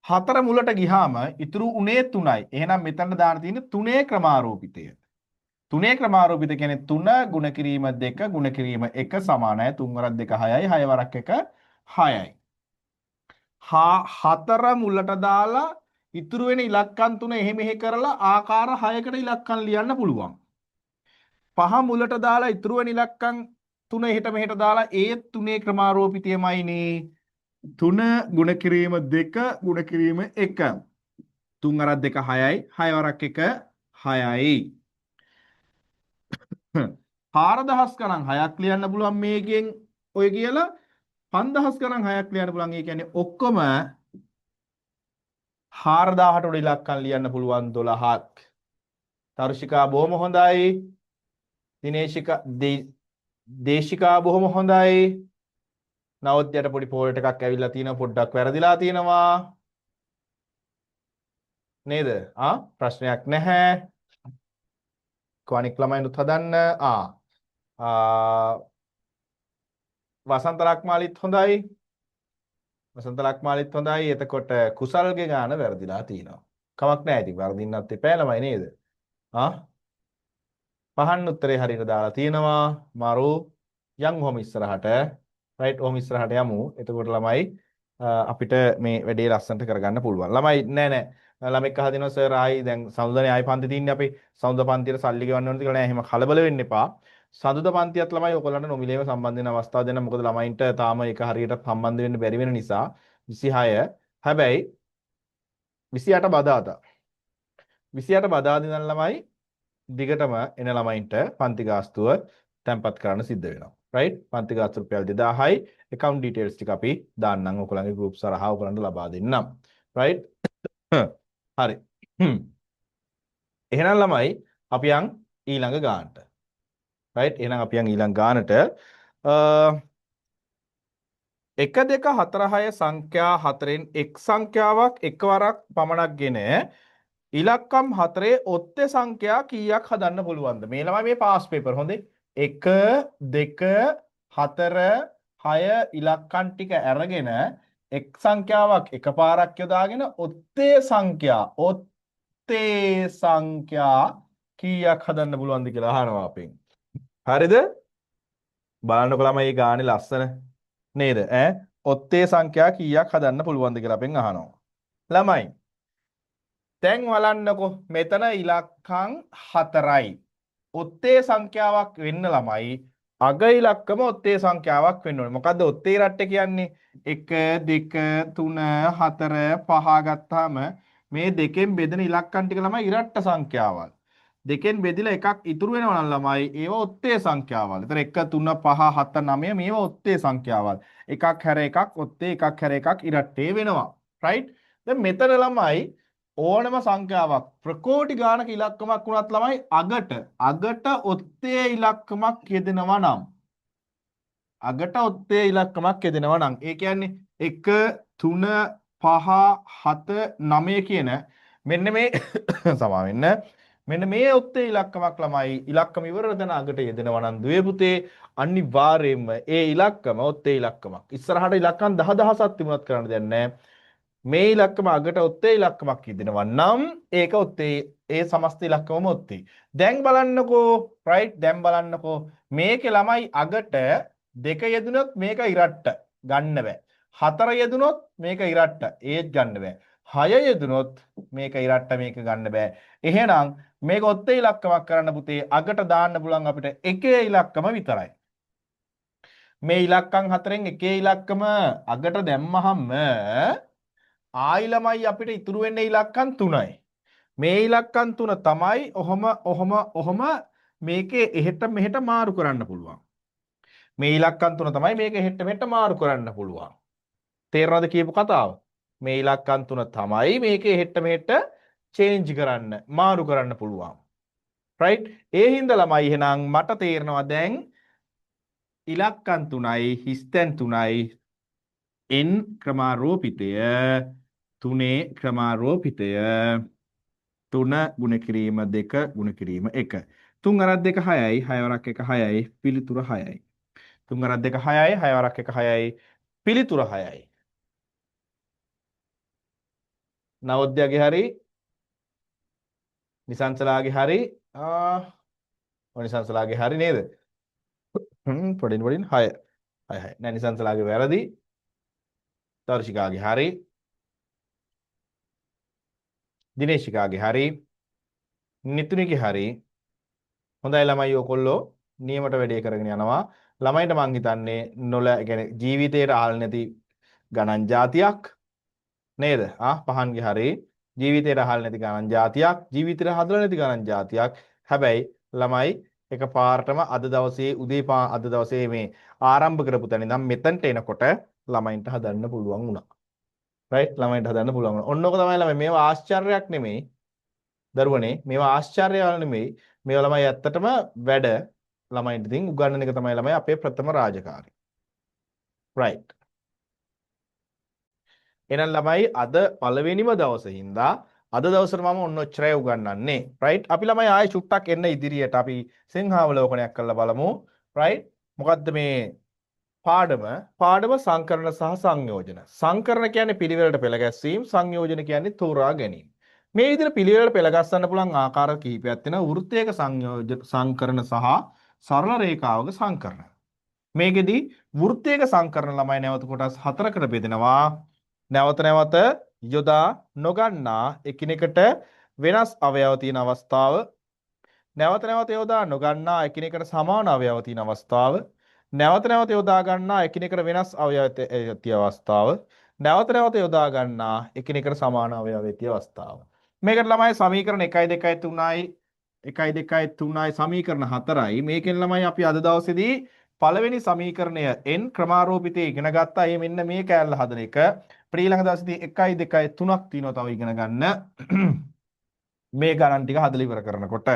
4 මුලට ගියාම ඉතුරු උනේ 3යි. එහෙනම් මෙතන දාන්න තියෙන්නේ 3 ක්‍රමාරෝපිතය. 3 ක්‍රමාරෝපිත කියන්නේ 3 ගුණ කිරීම 2 ගුණ කිරීම 1 සමානයි 3 වරක් 2 6යි 6 වරක් 1 6යි. 4 මුලට දාලා ඉතුරු වෙන ඉලක්කම් 3 එහෙ මෙහෙ කරලා ආකාර 6කට ඉලක්කම් ලියන්න පුළුවන්. 5 මුලට දාලා ඉතුරු වෙන ඉලක්කම් 3 එහෙට මෙහෙට දාලා ඒ 3 ක්‍රමාරෝපිතයමයිනේ 3 ගුණ කිරීම 2 ගුණ කිරීම 1 3 වරක් 2 6යි 6 වරක් 1 6යි 4000 ගණන් 6ක් ලියන්න පුළුවන් මේකෙන් ඔය කියලා 5000 ගණන් 6ක් ලියන්න පුළුවන්. ඒ කියන්නේ ඔක්කොම 4000ට උඩ ඉලක්කම් ලියන්න පුළුවන් 12ක්. තරුෂිකා බොහොම හොඳයි. දිනේශිකා දේශිකා බොහොම හොඳයි. නවෝදයට පොඩි පෝල්ට් එකක් ඇවිල්ලා තියෙනවා පොඩ්ඩක් වැරදිලා තියෙනවා. නේද? ප්‍රශ්නයක් නැහැ. කොනික් ළමයිනුත් හදන්න. වසන්ත ලක්මාලිත් හොඳයි. වසන්ත ලක්මාලිත් හොඳයි. එතකොට කුසල්ගේ ගාන වැරදිලා තියෙනවා. කමක් නැහැ ඉතින් වරදින්නත් එපා ළමයි නේද? පහන් උත්තරේ හරියට දාලා තියෙනවා. මරු යන් ඔහොම ඉස්සරහට. රයිට් ඔහොම ඉස්සරහට යමු. එතකොට ළමයි අපිට මේ වැඩේ ලස්සනට කරගන්න පුළුවන්. ළමයි නෑ ළමෙක් අහලා දෙනවා සර් ආයි දැන් සඳුදානේ ආයි පන්ති තින්නේ අපි සඳුදා පන්තියට සල්ලි ගෙවන්න ඕනද කියලා නෑ එහෙම කලබල වෙන්න එපා. සඳුදා පන්තියත් ළමයි ඔයගොල්ලන්ට නොමිලේම සම්බන්ධ වෙන අවස්ථාව දෙන්න. මොකද ළමයින්ට තාම ඒක හරියට සම්බන්ධ වෙන්න බැරි වෙන නිසා 26 හැබැයි 28 බදාදා 28 බදාදා ඉඳන් ළමයි දිගටම එන ළමයින්ට පන්ති ගාස්තුව තැන්පත් කරන්න සිද්ධ වෙනවා. රයිට් පන්ති ගාස්තුව රුපියල් 2000යි account details ටික අපි දාන්නම් ඔයගොල්ලන්ගේ group සරහා ඔයගොල්ලන්ට ලබා දෙන්නම්. රයිට් හරි. එහෙනම් ළමයි අපි යන් ඊළඟ ගානට. රයිට් එහෙනම් අපි යන් ඊළඟ ගානට 1 2 4 6 සංඛ්‍යා 4න් එක් සංඛ්‍යාවක් එකවරක් පමණක්ගෙන ඉලක්කම් 4 ඔත්තේ සංඛ්‍යා කීයක් හදන්න පුළුවන්ද? මේ ළමයි මේ පාස් පේපර් හොඳේ. 1 2 4 6 ඉලක්කම් ටික අරගෙන එක් සංඛ්‍යාවක් එකපාරක් යොදාගෙන ඔත්තේ සංඛ්‍යා කීයක් හදන්න පුළුවන්ද කියලා අහනවා අපෙන්. හරිද? බලන්නකො ළමයි මේ ගානේ ලස්සන නේද? ඔත්තේ සංඛ්‍යා කීයක් හදන්න පුළුවන්ද කියලා අපෙන් අහනවා. ළමයි දැන් බලන්නකො මෙතන ඉලක්කම් 4යි. ඔත්තේ සංඛ්‍යාවක් වෙන්න ළමයි අග ඉලක්කම ඔත්තේ සංඛ්‍යාවක් වෙන්න ඕනේ. මොකද්ද ඔත්තේ රට්ට කියන්නේ? 1 2 3 4 5 ගත්තාම මේ දෙකෙන් බෙදෙන ඉලක්කම් ටික ළමයි ඉරට්ට සංඛ්‍යාවල්. දෙකෙන් බෙදිලා එකක් ඉතුරු වෙනවා නම් ළමයි ඒවා ඔත්තේ සංඛ්‍යාවල්. ඒතර 1 3 5 7 9 මේවා ඔත්තේ සංඛ්‍යාවල්. එකක් හැර එකක් ඔත්තේ එකක් හැර එකක් ඉරට්ටේ වෙනවා. රයිට්? දැන් මෙතන ළමයි ඕනම සංඛ්‍යාවක් ප්‍රකෝටි ගානක ඉලක්කමක් වුණත් ළමයි අගට ඔත්තේ ඉලක්කමක් යෙදෙනවා නම් ඒ කියන්නේ 1 3 5 7 9 කියන මෙන්න මේ සමා වෙන්න මෙන්න මේ ඔත්තේ ඉලක්කමක් ළමයි ඉලක්කම ඉවර වෙන අගට යෙදෙනවා නම් දුවේ පුතේ අනිවාර්යයෙන්ම ඒ ඉලක්කම ඔත්තේ ඉලක්කමක්. ඉස්සරහට ඉලක්කම් 10000ක් තිබුණත් කරන්න දෙයක් නැහැ. මේ ඉලක්කම අගට ඔත්තේ ඉලක්කමක් යෙදෙනවා නම් ඒක ඔත්තේ ඒ සමස්ත ඉලක්කමම ඔත්තේ. දැන් බලන්නකෝ රයිට් දැන් බලන්නකෝ මේකේ ළමයි අගට 2 යෙදුනොත් මේක ඉරට්ට ගන්න බෑ. 4 යෙදුනොත් මේක ඉරට්ට ඒත් ගන්න බෑ. 6 යෙදුනොත් මේක ඉරට්ට මේක ගන්න බෑ. එහෙනම් මේක ඔත්තේ ඉලක්කමක් කරන්න පුතේ අගට දාන්න පුළුවන් අපිට එකේ ඉලක්කම විතරයි. මේ ඉලක්කම් 4න් එකේ ඉලක්කම අගට දැම්මහම ආයි ළමයි අපිට ඉතුරු වෙන්නේ ඉලක්කම් 3යි. මේ ඉලක්කම් 3 තමයි ඔහොම මේකේ එහෙට මෙහෙට මාරු කරන්න පුළුවන්. මේ ඉලක්කම් 3 තමයි මේක එහෙට මෙහෙට මාරු කරන්න පුළුවන්. තේරෙනවද කියපු කතාව? මේ ඉලක්කම් 3 තමයි මේක එහෙට මෙහෙට චේන්ජ් කරන්න මාරු කරන්න පුළුවන්. රයිට්? ඒ හින්දා ළමයි එහෙනම් මට තේරෙනවා දැන් ඉලක්කම් 3යි හිස්තැන් 3යි n ක්‍රමාරෝපිතය 3 ක්‍රමාරෝපිතය 3 ගුණ කිරීම 2 ගුණ කිරීම 1 3 අරක් 2 6යි 6 වරක් 1 6යි පිළිතුර 6යි 3 අරක් 2 6යි 6 වරක් 1 6යි පිළිතුර 6යි නවෝදයාගේ හරි නිසංසලාගේ හරි නිසංසලාගේ හරි නේද පොඩින් 6 6 නෑ නිසංසලාගේ වැරදි දර්ශිකාගේ හරි දිනේශිකාගේ හරි නිතුනිගේ හරි හොඳයි ළමයි ඔයකොල්ලෝ නියමට වැඩේ කරගෙන යනවා ළමයිට මං හිතන්නේ يعني ජීවිතේට ආල් නැති ගණන් જાතියක් නේද පහන්ගේ හරි ජීවිතේට ආල් නැති ගණන් જાතියක් ජීවිතේට හදලා නැති ගණන් જાතියක් හැබැයි ළමයි එකපාරටම අද දවසේ මේ ආරම්භ කරපු තැන ඉඳන් මෙතනට එනකොට ළමයින්ට හදන්න පුළුවන් වුණා. රයිට් ළමයින්ට හදන්න පුළුවන් වුණා. ඔන්නෝක තමයි ළමයි මේවා ආශ්චර්යයක් නෙමෙයි. දරුවනේ මේවා ආශ්චර්යයක් නෙමෙයි. මේවා ළමයි ඇත්තටම වැඩ ළමයින්ට ඉතින් උගන්වන එක තමයි ළමයි අපේ ප්‍රථම රාජකාරිය. රයිට්. එහෙනම් ළමයි අද පළවෙනිම දවසේ හින්දා අද දවසට මම ඔන්න ඔච්චරයි උගන්වන්නේ. රයිට්. අපි ළමයි ආයෙ චුට්ටක් එන්න ඉදිරියට අපි සිංහාවලෝකනයක් කරලා බලමු. රයිට්. මොකද්ද මේ පාඩම සංකරණ සහ සංයෝජන. සංකරණ කියන්නේ පිළිවෙලට පෙළ ගැස්වීම, සංයෝජන කියන්නේ තෝරා ගැනීම. මේ විදිහට පිළිවෙලට පෙළ ගස්සන්න පුළුවන් ආකාර කිහිපයක් තියෙනවා. වෘත්තයක සංකරණ සහ සරල රේඛාවක සංකරණ. මේකෙදි වෘත්තයක සංකරණ ළමයි නැවත කොටස් 4කට බෙදෙනවා. නැවත යොදා නොගන්නා එකිනෙකට වෙනස් අවයව තියෙන අවස්ථාව. නැවත යොදා නොගන්නා එකිනෙකට සමාන අවයව තියෙන අවස්ථාව. නැවත යොදා ගන්නා එකිනෙකට වෙනස් අවයව ඇති අවස්ථාව. නැවත යොදා ගන්නා එකිනෙකට සමාන අවයව ඇති අවස්ථාව. මේකට ළමයි සමීකරණ 1 2 3යි 1 2 3යි සමීකරණ 4යි. මේකෙන් ළමයි අපි අද දවසේදී පළවෙනි සමීකරණය n ක්‍රමාරෝපිතය ඉගෙන ගත්තා. ඒ මෙන්න මේ කෑල්ල හදන එක. ඊළඟ දවසේදී 1 2 3ක් තියෙනවා තව ඉගෙන ගන්න. මේ ගණන් ටික හදලා ඉවර කරනකොට.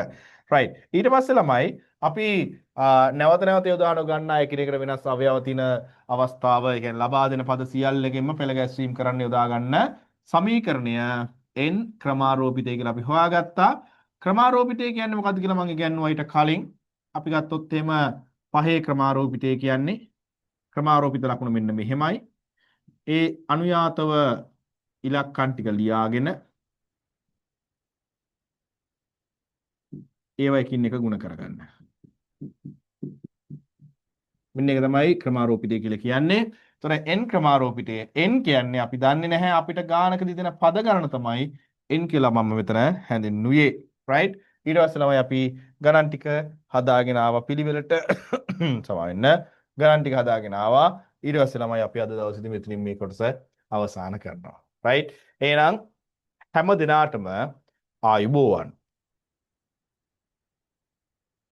රයිට්. ඊට පස්සේ ළමයි අපි නැවත යොදා ගන්නා එකිනෙකට වෙනස් අවයව තියෙන අවස්ථාව, ඒ කියන්නේ ලබා දෙන පද සියල්ලකින්ම පෙළ ගැස්වීම කරන්න යොදා ගන්න සමීකරණය n ක්‍රමාරෝපිතය කියලා අපි හොයාගත්තා. ක්‍රමාරෝපිතය කියන්නේ මොකක්ද කියලා මම ඉගෙනුවා ඊට කලින්. අපි ගත්තොත් එහෙම පහේ ක්‍රමාරෝපිතය කියන්නේ ක්‍රමාරෝපිත ලකුණු මෙන්න මෙහෙමයි. ඒ අනුයාතව ඉලක්කම් ටික ලියාගෙන ඒවා එකින් එක ಗುಣ කරගන්න. මෙන්න ඒක තමයි ක්‍රමාරෝපිතය කියලා කියන්නේ. එතන n ක්‍රමාරෝපිතය n කියන්නේ අපි දන්නේ නැහැ අපිට ගානකදී දෙන පද ගණන තමයි n කියලා මම මෙතන හැඳින්නුවේ. right? ඊට පස්සේ තමයි අපි ගණන් ටික හදාගෙන ආවා පිළිවෙලට සමාවෙන්න. ගණන් ටික හදාගෙන ආවා. ඊට පස්සේ තමයි අපි අද දවසේදී මෙතනින් මේ කොටස අවසන් කරනවා. right? එහෙනම් හැම දිනාටම ආයුබෝවන්.